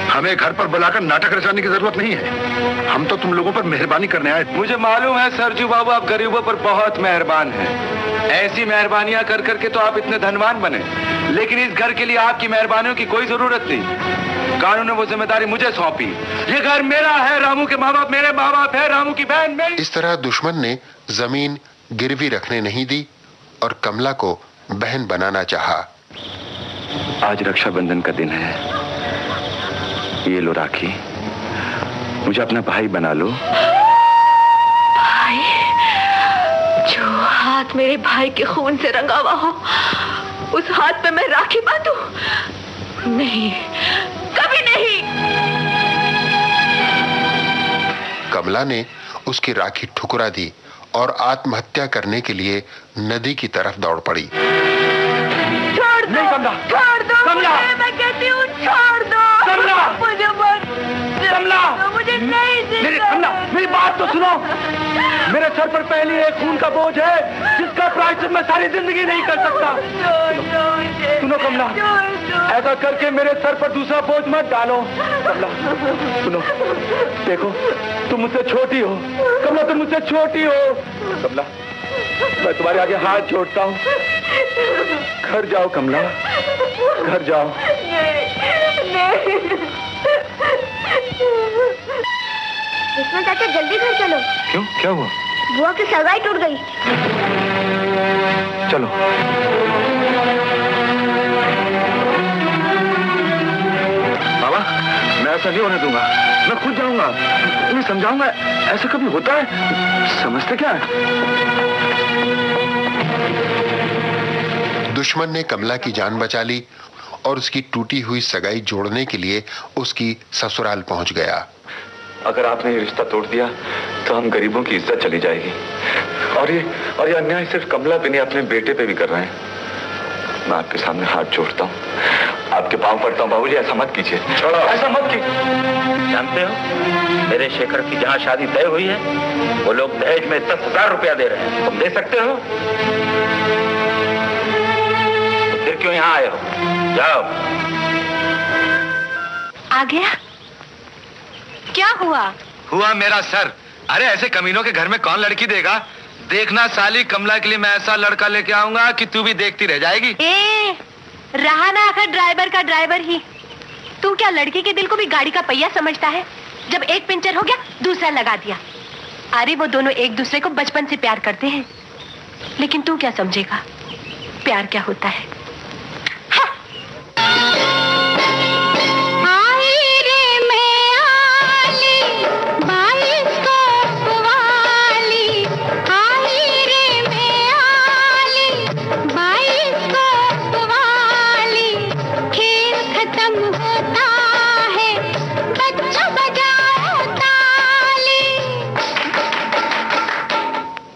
Speaker 7: हमें घर पर बुलाकर नाटक रचाने की जरूरत नहीं है। हम तो तुम लोगों पर मेहरबानी करने आए।
Speaker 6: मुझे मालूम है सरजू बाबू, आप गरीबों पर बहुत मेहरबान हैं। ऐसी मेहरबानियां कर करके तो आप इतने धनवान बने, लेकिन इस घर के लिए आपकी मेहरबानियों की कोई जरूरत नहीं। कानून ने वो जिम्मेदारी मुझे सौंपी। ये घर मेरा है, रामू के माँ बाप मेरे माँ बाप है, रामू की बहन मेरी।
Speaker 4: इस तरह दुश्मन ने जमीन गिरवी रखने नहीं दी और कमला को बहन बनाना चाहा।
Speaker 6: आज रक्षाबंधन का दिन है, ये लो राखी, मुझे अपना भाई बना लो।
Speaker 5: भाई? जो हाथ मेरे भाई के खून से रंगा हुआ हो, उस हाथ पे मैं राखी बांधूं? नहीं, कभी नहीं।
Speaker 4: कमला ने उसकी राखी ठुकरा दी और आत्महत्या करने के लिए नदी की तरफ दौड़ पड़ी।
Speaker 5: छोड़ दो, छोड़ दो, मैं कहती हूँ छोड़ दो। मुझे मत, मुझे नहीं
Speaker 12: कमला, मेरी बात तो सुनो। मेरे सर पर पहले एक खून का बोझ है जिसका प्रायश्चित मैं सारी जिंदगी नहीं कर सकता। सुनो कमला, ऐसा करके मेरे सर पर दूसरा बोझ मत डालो। कमला सुनो, देखो तुम मुझसे छोटी हो कमला, तुम मुझसे छोटी हो। कमला, मैं तुम्हारे आगे हाथ जोड़ता हूँ, घर जाओ कमला, घर जाओ।
Speaker 10: कृष्णा चाचा जल्दी घर चलो।
Speaker 6: क्यों, क्या हुआ?
Speaker 10: बुआ की सगाई टूट गई।
Speaker 6: चलो। बाबा, मैं ऐसा नहीं होने दूंगा, मैं खुद जाऊंगा, तुम्हें समझाऊंगा। ऐसा कभी होता है? समझते क्या है?
Speaker 4: दुश्मन ने कमला की जान बचा ली और उसकी टूटी हुई सगाई जोड़ने के लिए उसकी ससुराल पहुंच गया।
Speaker 6: अगर आपने ये रिश्ता तोड़ दिया तो हम गरीबों की इज्जत चली जाएगी। और ये अन्याय सिर्फ कमला पे नहीं, अपने बेटे पे भी कर रहे हैं। मैं आपके सामने हाथ जोड़ता हूँ, आपके पांव पड़ता हूँ, बाबूजी ऐसा मत कीजिए, ऐसा मत कीजिए।
Speaker 13: जानते हो, मेरे शेखर की जहाँ शादी तय हुई है, वो लोग दहेज में 10,000 रुपया दे रहे हैं। तुम दे सकते हो? तो फिर क्यों यहाँ आए हो? जाओ।
Speaker 5: आ गया? क्या हुआ?
Speaker 6: हुआ मेरा सर। अरे ऐसे कमीनों के घर में कौन लड़की देगा? देखना साली, कमला के लिए मैं ऐसा लड़का लेके आऊंगा कि तू भी देखती रह जाएगी।
Speaker 15: रहा ना आखिर ड्राइवर का ड्राइवर ही। तू क्या लड़की के दिल को भी गाड़ी का पहिया समझता है? जब एक पंचर हो गया दूसरा लगा दिया। अरे वो दोनों एक दूसरे को बचपन से प्यार करते हैं, लेकिन तू क्या समझेगा प्यार क्या होता है?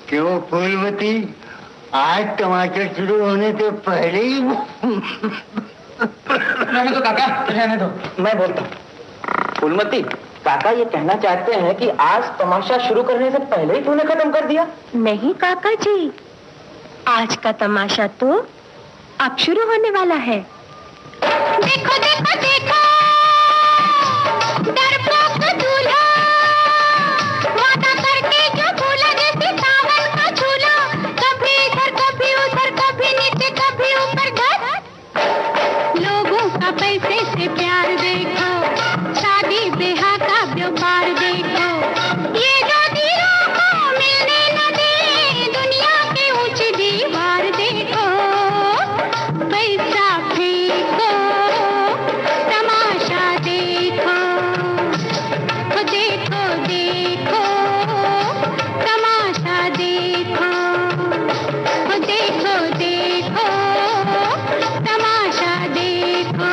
Speaker 16: क्यों फूलवती, आज टमाटर शुरू होने से पहले ही
Speaker 13: रहने दो काका, रहने दो, मैं बोलता हूँ। फूलमती, काका ये कहना चाहते हैं कि आज तमाशा शुरू करने से पहले ही तूने खत्म कर दिया?
Speaker 15: नहीं काका जी, आज का तमाशा तो अब शुरू होने वाला है। देखो देखो देखो, डरपोक दूल्हा, वादा करके जो भूला, जैसे सावन का झूला, कभी इधर कभी उधर, कभी नीचे कभी ऊपर धर। लोगों का पैसे से प्यार देखो, शादी ब्याह का व्यापार देखो, ये जो दिलों को मिलने न दे, दुनिया की ऊंची दीवार देखो। पैसा फेंको, तमाशा देखो, देखो देखो, तमाशा देखो, देखो देखो, तमाशा देखो,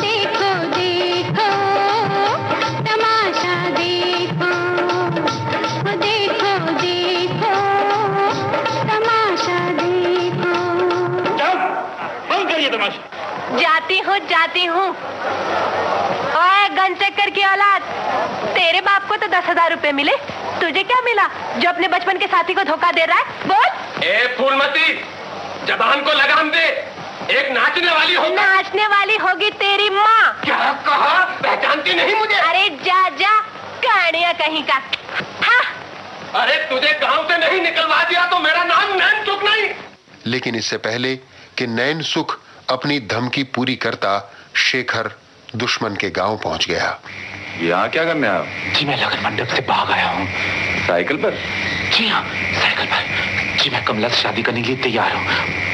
Speaker 15: देखो देखो, तमाशा देखो, देखो देखो, तमाशा देखो।
Speaker 8: बंद करिए तमाशा।
Speaker 15: जाती हूँ। ओए गनचक्कर की औलाद, तेरे बाप को तो 10,000 रुपए मिले, तुझे क्या मिला जो अपने बचपन के साथी को धोखा दे रहा है? बोल।
Speaker 8: ए फूलमती, जबान को लगाम दे, एक नाचने वाली होगी।
Speaker 15: नाचने वाली होगी तेरी माँ।
Speaker 8: क्या कहा? पहचानती नहीं मुझे?
Speaker 15: अरे जा जा, कानिया कहीं का। हाँ।
Speaker 8: अरे तुझे गांव से नहीं निकलवा दिया तो मेरा नाम नैन सुख नहीं।
Speaker 4: लेकिन इससे पहले कि नैन सुख अपनी धमकी पूरी करता, शेखर दुश्मन के गांव पहुंच गया।
Speaker 6: यहाँ क्या करने आया?
Speaker 11: जी मैं लगन मंडप से भाग आया हूँ।
Speaker 6: साइकिल पर?
Speaker 11: जी हाँ, साइकिल पर। जी मैं कमला से शादी करने के लिए तैयार हूँ,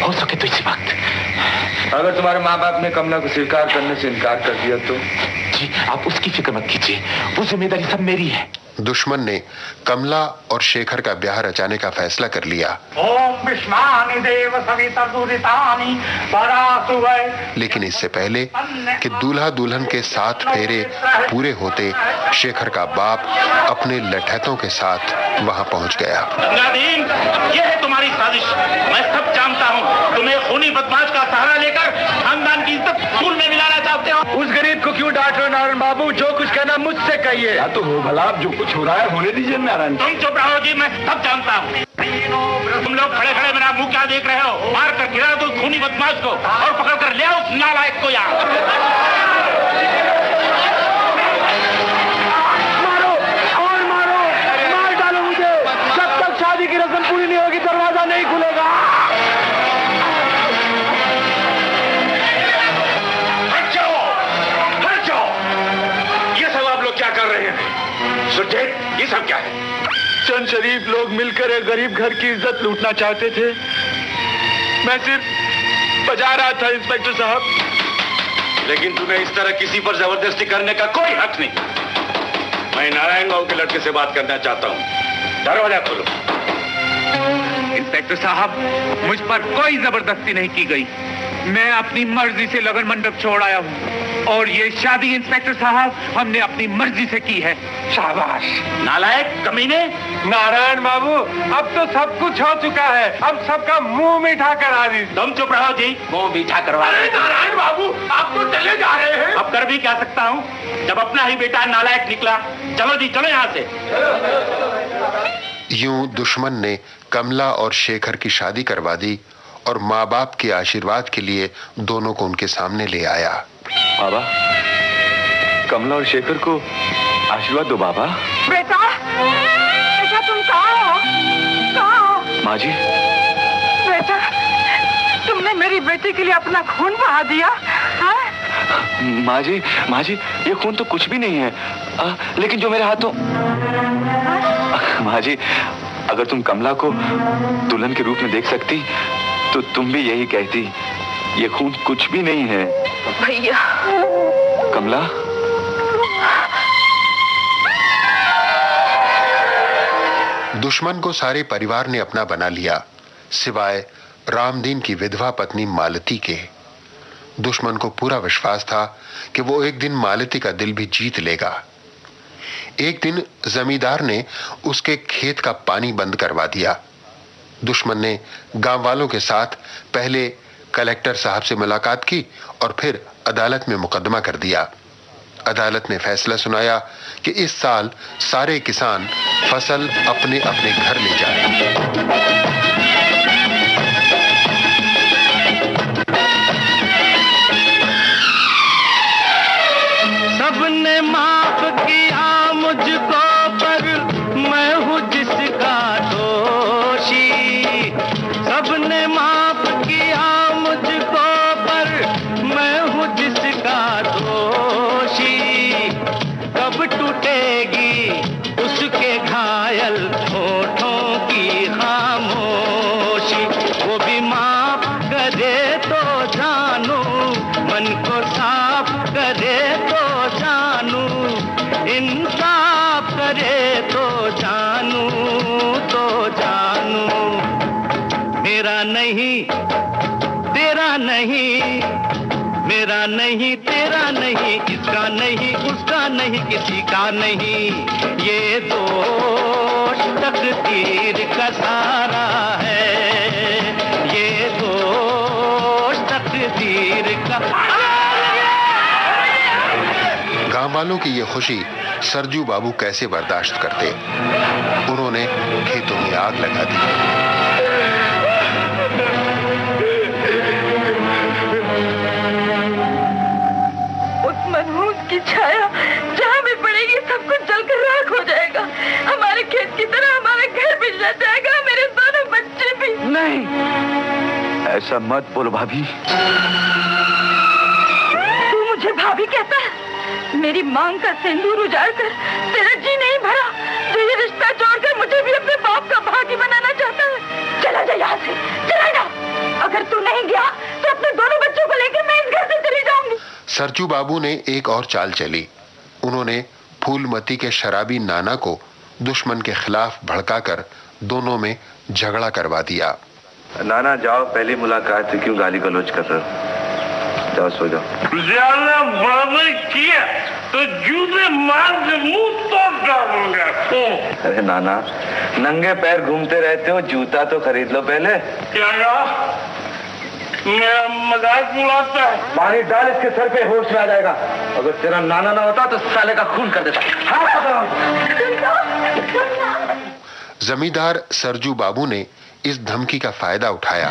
Speaker 11: हो सके तो इसी वक्त।
Speaker 6: अगर तुम्हारे माँ बाप ने कमला को स्वीकार करने से इनकार कर दिया तो?
Speaker 11: जी आप उसकी फिक्र मत कीजिए, वो जिम्मेदारी सब मेरी है।
Speaker 4: दुश्मन ने कमला और शेखर का ब्याह रचाने का फैसला कर लिया।
Speaker 12: ओम विश्वानि देव सविता दुरितानि परासुवै।
Speaker 4: लेकिन इससे पहले कि दूल्हा दुल्हन के 7 फेरे पूरे होते, शेखर का बाप अपने लठैतों के साथ वहां पहुंच गया।
Speaker 8: नादीन, ये है तुम्हारी साजिश। मैं सब जानता हूँ। तुम्हें खूनी बदमाश का सहारा लेकर खानदान की इज्जत धूल में मिलाना चाहते हो।
Speaker 12: उस गरीब को क्यों डांट रहे हो नारायण बाबू? जो कुछ कहना मुझसे कहिए।
Speaker 11: या तो हो भला, जो कुछ हो रहा है होने दीजिए नारायण।
Speaker 8: तुम चुप रहो जी, मैं सब जानता हूँ। तुम लोग खड़े खड़े मेरा मुंह क्या देख रहे हो? मार कर गिरा दो खूनी बदमाश को और पकड़ कर ले आओ उस नालायक को यहाँ।
Speaker 12: मारो और मारो, मार डालो मुझे। जब तक शादी की रस्म पूरी नहीं होगी दरवाजा नहीं खुलेगा।
Speaker 8: हट जाओ। ये सब आप लोग क्या कर रहे हैं? सुरजेत, ये सब क्या है?
Speaker 12: चंद शरीफ लोग मिलकर एक गरीब घर की इज्जत लूटना चाहते थे। मैं सिर्फ बजा रहा था इंस्पेक्टर साहब।
Speaker 7: लेकिन तुम्हें इस तरह किसी पर जबरदस्ती करने का कोई हक नहीं। मैं नारायण गांव के लड़के से बात करना चाहता हूँ। दरवाजा खोलो।
Speaker 17: इंस्पेक्टर साहब, मुझ पर कोई जबरदस्ती नहीं की गई। मैं अपनी मर्जी से लगन मंडप छोड़ आया हूँ और ये शादी इंस्पेक्टर साहब हमने अपनी मर्जी से की है। शाबाश।
Speaker 8: नालायक कमीने।
Speaker 12: नारायण बाबू, अब तो सब कुछ हो चुका है, अब सबका मुंह मीठा करा दी।
Speaker 8: तुम चुप रहो जी, मुंह मीठा करवा। अरे नारायण बाबू, आप तो चले जा रहे हैं। अब कर भी क्या सकता हूँ, जब अपना ही बेटा नालायक निकला। चलो जी, चलो यहाँ से।
Speaker 4: यूं दुश्मन ने कमला और शेखर की शादी करवा दी और माँ बाप के आशीर्वाद के लिए दोनों को उनके सामने ले आया।
Speaker 6: बाबा, कमला और शेखर को आशीर्वाद दो बाबा।
Speaker 5: बेटा, बेटा तुम कहाँ हो?
Speaker 6: माँ जी।
Speaker 5: बेटा, तुमने तुमने मेरी बेटी के लिए अपना खून बहा दिया?
Speaker 6: माँ जी, ये खून तो कुछ भी नहीं है। लेकिन जो मेरे हाथों... माँ जी, अगर तुम कमला को दुल्हन के रूप में देख सकती तो तुम भी यही कहती, ये खून कुछ भी नहीं है।
Speaker 5: भैया।
Speaker 6: कमला,
Speaker 4: दुश्मन को सारे परिवार ने अपना बना लिया, सिवाय रामदीन की विधवा पत्नी मालती के। दुश्मन को पूरा विश्वास था कि वो एक दिन मालती का दिल भी जीत लेगा। एक दिन जमींदार ने उसके खेत का पानी बंद करवा दिया। दुश्मन ने गांव वालों के साथ पहले कलेक्टर साहब से मुलाकात की और फिर अदालत में मुकदमा कर दिया। अदालत ने फैसला सुनाया कि इस साल सारे किसान फसल अपने अपने घर ले जाएं।
Speaker 3: सबने माफ किया मुझको पर मैं हूँ जिसका दोषी। सबने माफ किया मुझको पर मैं हूँ जिसका दोषी। कब टूटेगी उसके घायल होठों की खामोशी। वो भी माफ करे तो जानू, मन को साफ करे तो जानू, इंसाफ करे तो जानू, तो जानू। मेरा नहीं तेरा नहीं, मेरा नहीं तेरा नहीं, इसका नहीं उसका नहीं, किसी का नहीं। ये दोष तकदीर का सारा है, ये दोष तकदीर का।
Speaker 4: गांव वालों की ये खुशी सरजू बाबू कैसे बर्दाश्त करते। उन्होंने खेतों में आग लगा दी।
Speaker 5: उस मनहूस की छाया जहाँ भी पड़ेगी सब कुछ जलकर राख हो जाएगा। हमारे खेत की तरह हमारा घर भी जल जाएगा, मेरे दोनों बच्चे भी।
Speaker 6: नहीं, ऐसा मत बोलो भाभी।
Speaker 5: तू मुझे भाभी कहता है? मेरी मांग का सिंदूर उजाड़ कर तेरा जी नहीं भरा, जो ये रिश्ता जोड़कर मुझे भी अपने बाप का भागी बनाना चाहता है। चला जा यहाँ से, चला जा। अगर तू नहीं गया तो अपने दोनों बच्चों को लेकर मैं इस घर से चली जाऊंगी।
Speaker 4: सरजू बाबू ने एक और चाल चली। उन्होंने फूलमती के शराबी नाना को दुश्मन के खिलाफ भड़काकर दोनों में झगड़ा करवा दिया।
Speaker 6: नाना जाओ, पहली मुलाकात से क्यों गाली गलौज कर रहे हो? जाओ सो जाओ।
Speaker 3: ज्यादा बड़बड़ किया तो जूते मार के मुंह तोड़ डालूंगा।
Speaker 6: अरे नाना, नंगे पैर घूमते रहते हो, जूता तो खरीद लो पहले।
Speaker 3: क्या मेरा मजाक उड़ाता है?
Speaker 6: पानी डाल इसके सर पे, होश में आ जाएगा। अगर तेरा नाना ना होता तो साले का खून कर देता।
Speaker 4: जमींदार सरजू बाबू ने इस धमकी का फायदा उठाया।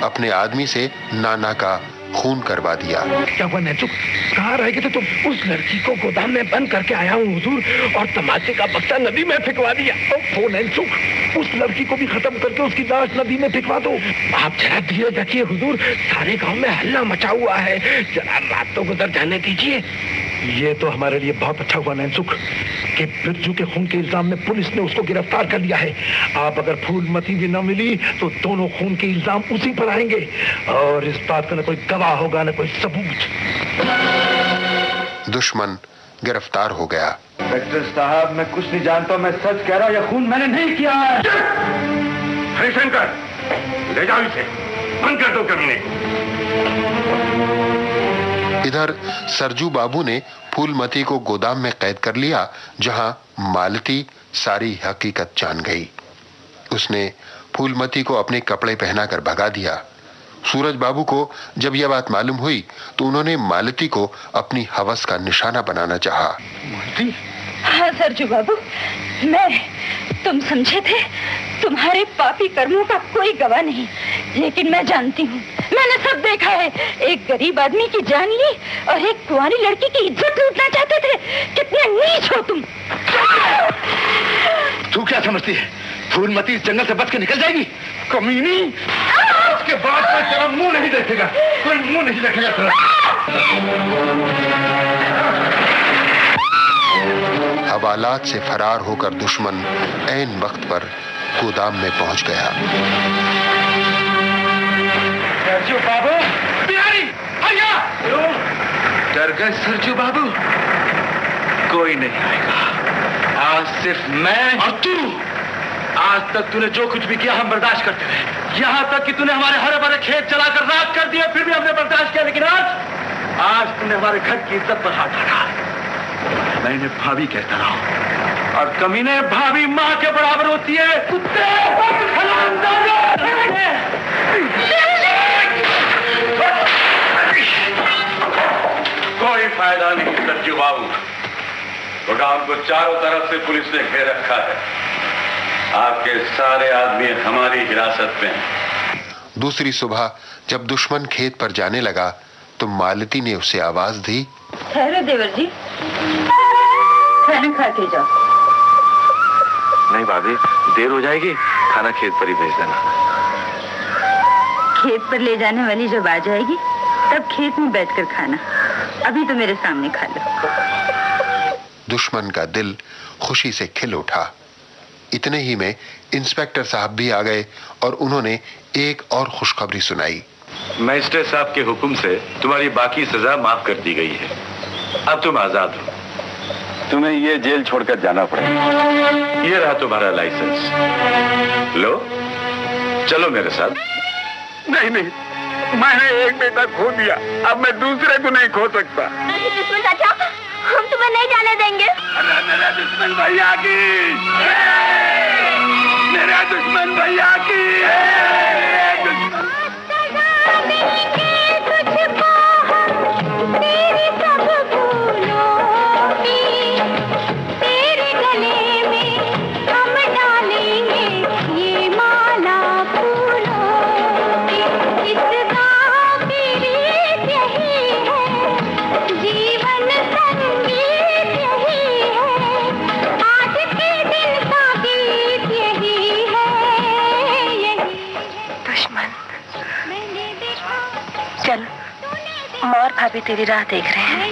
Speaker 4: अपने आदमी से नाना का खून करवा दिया।
Speaker 14: क्या हुआ नैचुक, कहाँ रह गए थे तुम? उस लड़की को गोदाम में बंद करके आया हूँ हुजूर, और तमाचे का बक्सा नदी में फेंकवा दिया। वो नैचुक, उस लड़की को भी खत्म करके उसकी लाश नदी में फेंकवा दो। आप जरा धीरे रखिए हुजूर, सारे गांव में हल्ला मचा हुआ है, जरा रात तो गुजर जाने दीजिए। ये तो हमारे लिए बहुत अच्छा हुआ नैनसुख कि बिरजू के खून के इल्जाम में पुलिस ने उसको गिरफ्तार कर लिया है। आप अगर फूलमती भी न मिली तो दोनों खून के इल्जाम उसी पर आएंगे, और इस बात का न कोई गवाह होगा न कोई सबूत।
Speaker 4: दुश्मन गिरफ्तार हो गया।
Speaker 6: इंस्पेक्टर साहब, मैं कुछ नहीं जानता, मैं सच कह रहा हूँ, यह खून मैंने नहीं किया है।
Speaker 7: हरिशंकर, ले जाओ इसे, बंद कर दो कमीने को।
Speaker 4: इधर सरजू बाबू ने फूलमती को गोदाम में कैद कर लिया, जहां मालती सारी हकीकत जान गई। उसने फूलमती को अपने कपड़े पहनाकर भगा दिया। सूरज बाबू को जब यह बात मालूम हुई तो उन्होंने मालती को अपनी हवस का निशाना बनाना चाहा।
Speaker 5: मालती? हाँ सरजू बाबू, तुम समझे थे तुम्हारे पापी कर्मों का कोई गवाह नहीं, लेकिन मैं जानती हूँ, मैंने सब देखा है। एक गरीब आदमी की जान ली और एक कुंवारी लड़की की इज्जत लूटना चाहते थे। कितने नीच हो तुम।
Speaker 6: तू क्या समझती है फूलमती इस जंगल से बच के निकल जाएगी?
Speaker 9: कमीनी, उसके बाद कोई तेरा मुंह नहीं देखेगा, कोई मुंह नहीं देखेगा तेरा।
Speaker 4: हवालात से फरार होकर दुश्मन ऐन वक्त पर गोदाम में पहुंच गया।
Speaker 9: सरजू बाबू, बिहारी, आया!
Speaker 6: डर गए सरजू बाबू? कोई नहीं आएगा। आज सिर्फ मैं और तू। आज तक तूने जो कुछ भी किया हम बर्दाश्त करते रहे, यहाँ तक कि तूने हमारे हरे भरे खेत चलाकर राख कर दिया, फिर भी हमने बर्दाश्त किया। लेकिन आज तूने हमारे घर की इज्जत पर हाथ रखा। मैं इन्हें भाभी कहता रहा हूं, और कमीने भाभी माँ के बराबर होती है। कुत्ते,
Speaker 7: कोई फायदा नहीं सरजू बाबू, गोदाम को चारों तरफ से पुलिस ने घेर रखा है। आपके सारे आदमी हमारी हिरासत में हैं।
Speaker 4: दूसरी सुबह जब दुश्मन खेत पर जाने लगा तो मालती ने उसे आवाज दी,
Speaker 5: ठहरो देवर जी, खाना खा के जाओ।
Speaker 6: नहीं भाभी, देर हो जाएगी, खाना खेत पर ही भेज देना।
Speaker 5: खेत पर ले जाने वाली जब आ जाएगी तब खेत में बैठकर खाना, अभी तो मेरे सामने खा लो।
Speaker 4: दुश्मन का दिल खुशी से खिल उठा। इतने ही में इंस्पेक्टर साहब भी आ गए और उन्होंने एक और खुशखबरी सुनाई।
Speaker 7: मजिस्ट्रेट साहब के हुक्म से तुम्हारी बाकी सजा माफ कर दी गई है। अब तुम आजाद हो। तुम्हें ये जेल छोड़कर जाना पड़ेगा। ये रहा तुम्हारा लाइसेंस, लो, चलो मेरे साथ।
Speaker 11: नहीं नहीं, मैंने एक बेटा खो दिया, अब मैं दूसरे को नहीं खो सकता।
Speaker 15: दुश्मन चाचा, हम तुम्हें नहीं जाने देंगे।
Speaker 11: मेरा दुश्मन भैया की, मेरा दुश्मन भैया की।
Speaker 15: तेरे गले में हम डालेंगे ये माला फूलों की। इस गाँव की रीत यही है, जीवन संगीत यही है, आज के दिन का गीत यही है।
Speaker 5: दुश्मन, चल, मोर भाभी तेरी राह देख रहे हैं।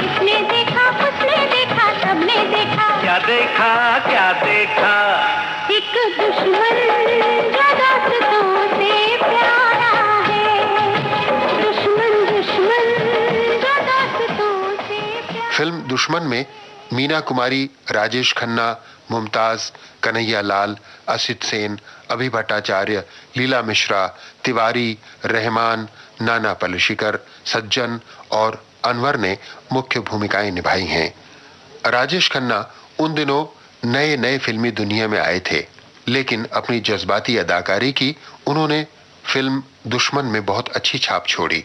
Speaker 15: इसने देखा, उसने देखा, सबने देखा।
Speaker 3: क्या देखा, क्या देखा?
Speaker 15: एक दुश्मन जो दोस्तों से प्यारा है। दुश्मन दुश्मन जो दोस्तों से प्यारा।
Speaker 4: फिल्म दुश्मन में मीना कुमारी, राजेश खन्ना, मुमताज, कन्हैया लाल, असित सेन, अभि भट्टाचार्य, लीला मिश्रा, तिवारी, रहमान, नाना पलशीकर, सज्जन और अनवर ने मुख्य भूमिकाएं निभाई हैं। राजेश खन्ना उन दिनों नए नए फिल्मी दुनिया में आए थे, लेकिन अपनी जज्बाती अदाकारी की उन्होंने फिल्म दुश्मन में बहुत अच्छी छाप छोड़ी।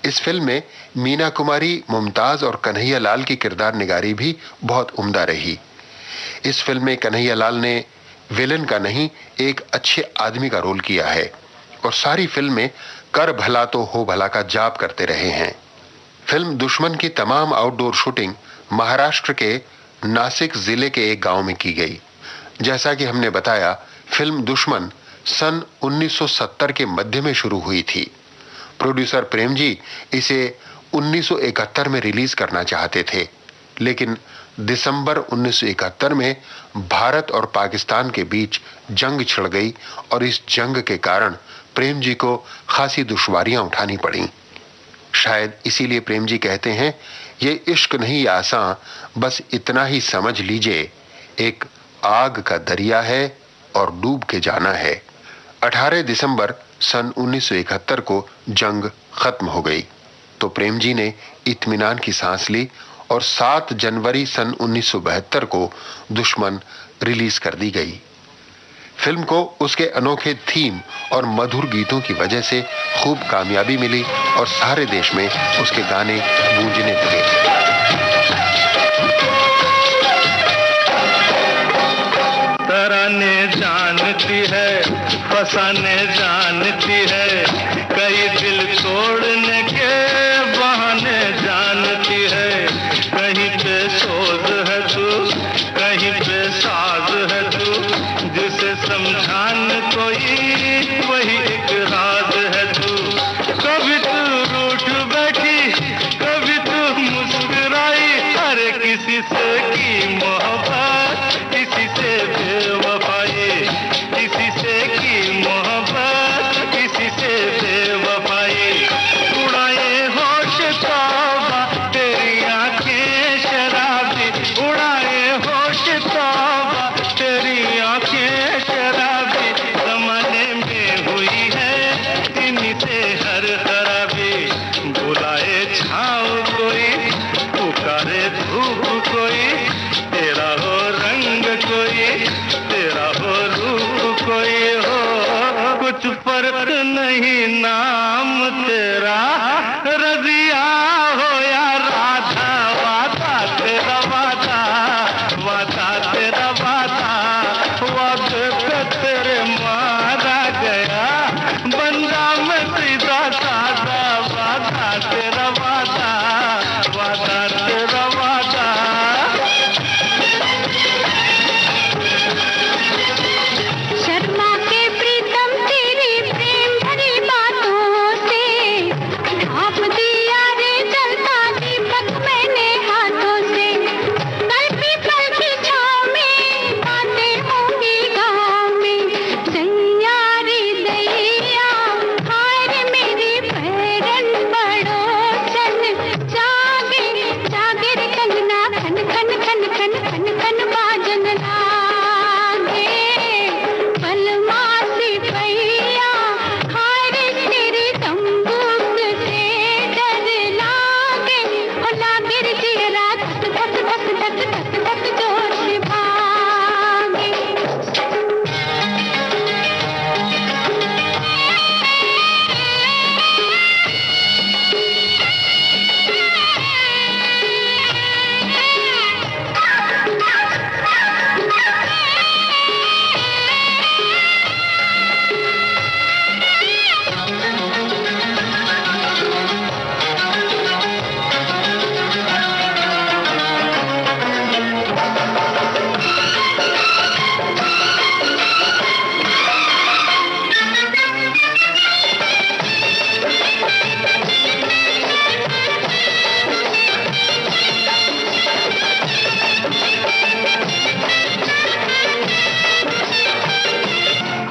Speaker 4: इस फिल्म में मीना कुमारी, मुमताज और कन्हैया लाल की किरदार निगारी भी बहुत उम्दा रही। इस फिल्म में कन्हैया लाल ने विलन का नहीं, एक अच्छे आदमी का रोल किया है और सारी फिल्म में कर भला तो हो भला का जाप करते रहे हैं। फिल्म दुश्मन की तमाम आउटडोर शूटिंग महाराष्ट्र के नासिक जिले के एक गांव में की गई। जैसा कि हमने बताया, फिल्म दुश्मन सन 1970 के मध्य में शुरू हुई थी। प्रोड्यूसर प्रेम जी इसे 1971 में रिलीज करना चाहते थे, लेकिन दिसंबर 1971 में भारत और पाकिस्तान के बीच जंग छिड़ गई और इस जंग के कारण प्रेम जी को खासी दुश्वारियां उठानी पड़ी। शायद इसीलिए प्रेम जी कहते हैं, ये इश्क नहीं आसान, बस इतना ही समझ लीजिए, एक आग का दरिया है और डूब के जाना है। 18 दिसंबर सन 1971 को जंग खत्म हो गई तो प्रेम जी ने इत्मीनान की सांस ली और 7 जनवरी सन 1972 को दुश्मन रिलीज कर दी गई। फिल्म को उसके अनोखे थीम और मधुर गीतों की वजह से खूब कामयाबी मिली और सारे देश में उसके गाने गूंजने लगे।
Speaker 3: तराने जानती है, फसाने जानती है, कई दिल तोड़ने के बहाने जानती है। कहीं पे सोज है तू, कहीं पे साज है तू, जिसे समझाने वही एक राज है तू। कभी तू रूठ बैठी, कभी तू मुस्कुराई, हर किसी से की मोहब्बत, किसी से बेवफाई, किसी से की मोहब्बत, किसी से बेवफाई। उड़ाए होश तौबा तेरी आंखें शराबी, उड़ाए होश तौबा तेरी आंखें शराबी। जमाने में हुई है इन्हीं से हर खराबी। बुलाए छाँव कोई, पुकारे धूप कोई, तेरा हो रंग कोई, तेरा हो रूप कोई हो, कुछ फर्क नहीं नाम तेरा रजिया हो या राधा। वादा तेरा वादा, वादा तेरा वादा, वादे पे तेरे मारा गया बंदा मैं सीधा साधा। वादा तेरा वादा, वादा तेरा वादा।
Speaker 15: शर्मा के प्रीतम तेरी प्रेम भरी बातों से, ढांप दिया रे जलता दीपक मैंने हाथों से। कल पीपल की छाँव में बातें होंगी गाँव में, दैया रे दैया हाय रे मेरी पैरन पड़ोसन। जागे जागे रे कंगना, खन खन खन खन खन खन बाजन लागे। बलमा सिपहिया हाय रे तेरी तंबूक से डर लागे। हो लागे रे तेरा धक धक धक धक धक धक जोर से भागे।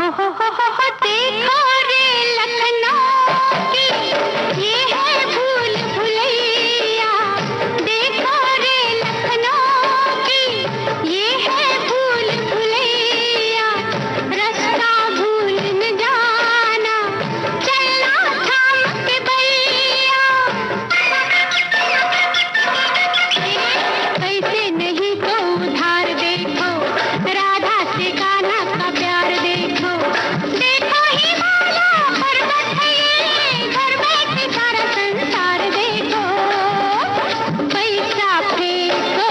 Speaker 15: हो देखो रे लखनऊ की ये है भूल भुलैया। देखो रे लखनऊ की ये है भूल भुलैया। रास्ता भूल न जाना, चलना थाम के भैया। पैसे नहीं तो उधार देखो, राधा से कान्हा का प्यार देखो। देखो ही माला पर्वत है ये, घर बैठे सारा संसार देखो। पैसा फेंको,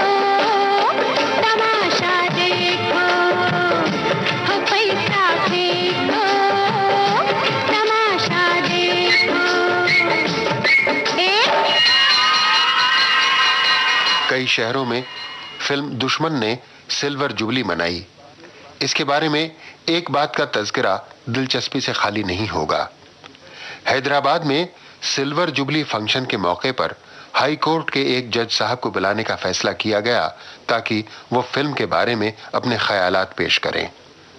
Speaker 15: तमाशा देखो। हो पैसा फेंको, तमाशा देखो।
Speaker 4: कई शहरों में फिल्म दुश्मन ने सिल्वर जुबली मनाई। इसके बारे में एक बात का तज़किरा दिलचस्पी से खाली नहीं होगा। हैदराबाद में सिल्वर जुबली फंक्शन के मौके पर हाई कोर्ट के एक जज साहब को बुलाने का फैसला किया गया ताकि वो फिल्म के बारे में अपने ख्यालात पेश करें।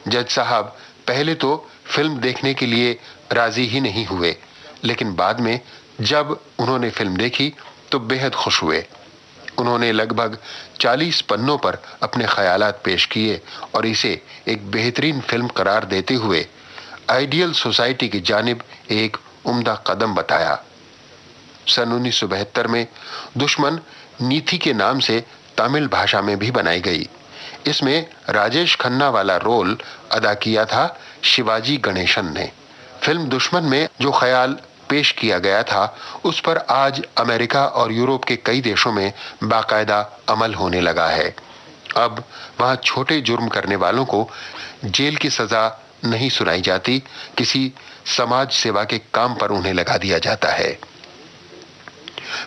Speaker 4: जज साहब पहले तो फिल्म देखने के लिए राजी ही नहीं हुए, लेकिन बाद में जब उन्होंने फिल्म देखी तो बेहद खुश हुए। उन्होंने लगभग 40 पन्नों पर अपने ख्यालात पेश किए और इसे एक बेहतरीन फिल्म करार देते हुए आइडियल सोसाइटी की जानिब एक उम्दा कदम बताया। सन 1972 में दुश्मन नीति के नाम से तमिल भाषा में भी बनाई गई। इसमें राजेश खन्ना वाला रोल अदा किया था शिवाजी गणेशन ने। फिल्म दुश्मन में जो ख्याल पेश किया गया था उस पर आज अमेरिका और यूरोप के कई देशों में बाकायदा अमल होने लगा है। अब वहां छोटे जुर्म करने वालों को जेल की सजा नहीं सुनाई जाती, किसी समाज सेवा के काम पर उन्हें लगा दिया जाता है।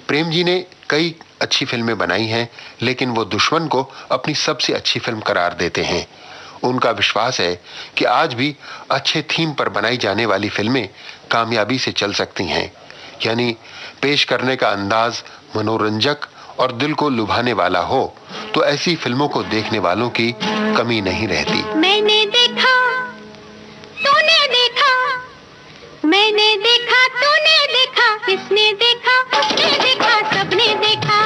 Speaker 4: प्रेम जी ने कई अच्छी फिल्में बनाई हैं, लेकिन वो दुश्मन को अपनी सबसे अच्छी फिल्म करार देते हैं। उनका विश्वास है कि आज भी अच्छे थीम पर बनाई जाने वाली फिल्में कामयाबी से चल सकती हैं, यानी पेश करने का अंदाज मनोरंजक और दिल को लुभाने वाला हो तो ऐसी फिल्मों को देखने वालों की कमी नहीं रहती।
Speaker 15: मैंने देखा, तूने देखा, मैंने देखा, तूने देखा, इसने देखा, उसने देखा, सबने देखा।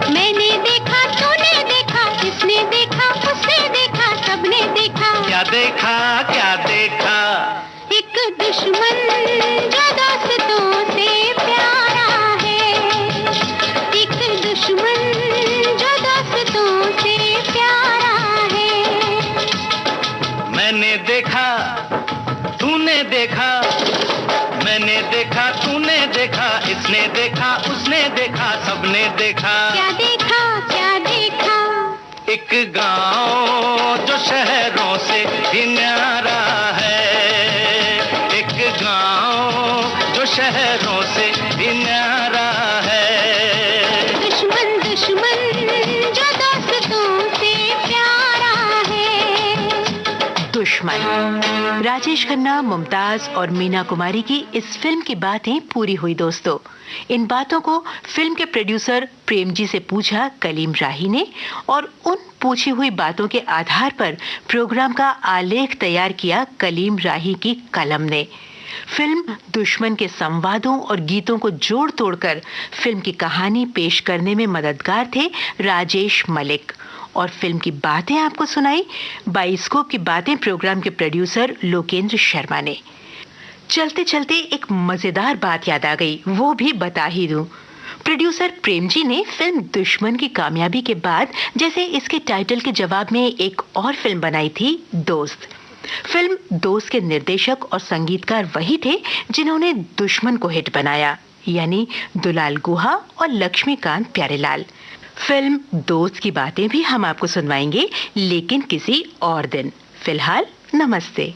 Speaker 15: मैंने देखा, तूने देखा, इसने देखा, उसने देखा, सबने देखा।
Speaker 18: क्या देखा, क्या देखा?
Speaker 15: एक दुश्मन जो दोस्तों से प्यारा है, एक दुश्मन जो दोस्तों से प्यारा है।
Speaker 18: मैंने देखा, तूने देखा, मैंने देखा, तूने देखा, इसने देखा, उसने देखा, सबने देखा।
Speaker 15: क्या देखा, क्या देखा?
Speaker 18: एक गांव जो शहरों से भी न्यारा है, एक गांव जो शहरों से भी न्यारा है।
Speaker 15: दुश्मन दुश्मन जो दोस्तों से प्यारा है।
Speaker 2: दुश्मन। राजेश खन्ना, मुमताज और मीना कुमारी की इस फिल्म की बातें पूरी हुई दोस्तों। इन बातों को फिल्म के प्रोड्यूसर प्रेम जी से पूछा कलीम राही ने, और उन पूछी हुई बातों के आधार पर प्रोग्राम का आलेख तैयार किया कलीम राही की कलम ने। फिल्म दुश्मन के संवादों और गीतों को जोड़ तोड़कर फिल्म की कहानी पेश करने में मददगार थे राजेश मलिक, और फिल्म की बातें आपको सुनाई बाइस्कोप की बातें प्रोग्राम के प्रोड्यूसर लोकेंद्र शर्मा ने। चलते चलते एक मजेदार बात याद आ गई, वो भी बता ही दूं। प्रोड्यूसर प्रेम जी ने फिल्म दुश्मन की कामयाबी के बाद जैसे इसके टाइटल के जवाब में एक और फिल्म बनाई थी, दोस्त। फिल्म दोस्त के निर्देशक और संगीतकार वही थे जिन्होंने दुश्मन को हिट बनाया, यानी दुलाल गुहा और लक्ष्मीकांत प्यारेलाल। फिल्म दोस्त की बातें भी हम आपको सुनवाएंगे, लेकिन किसी और दिन। फिलहाल नमस्ते।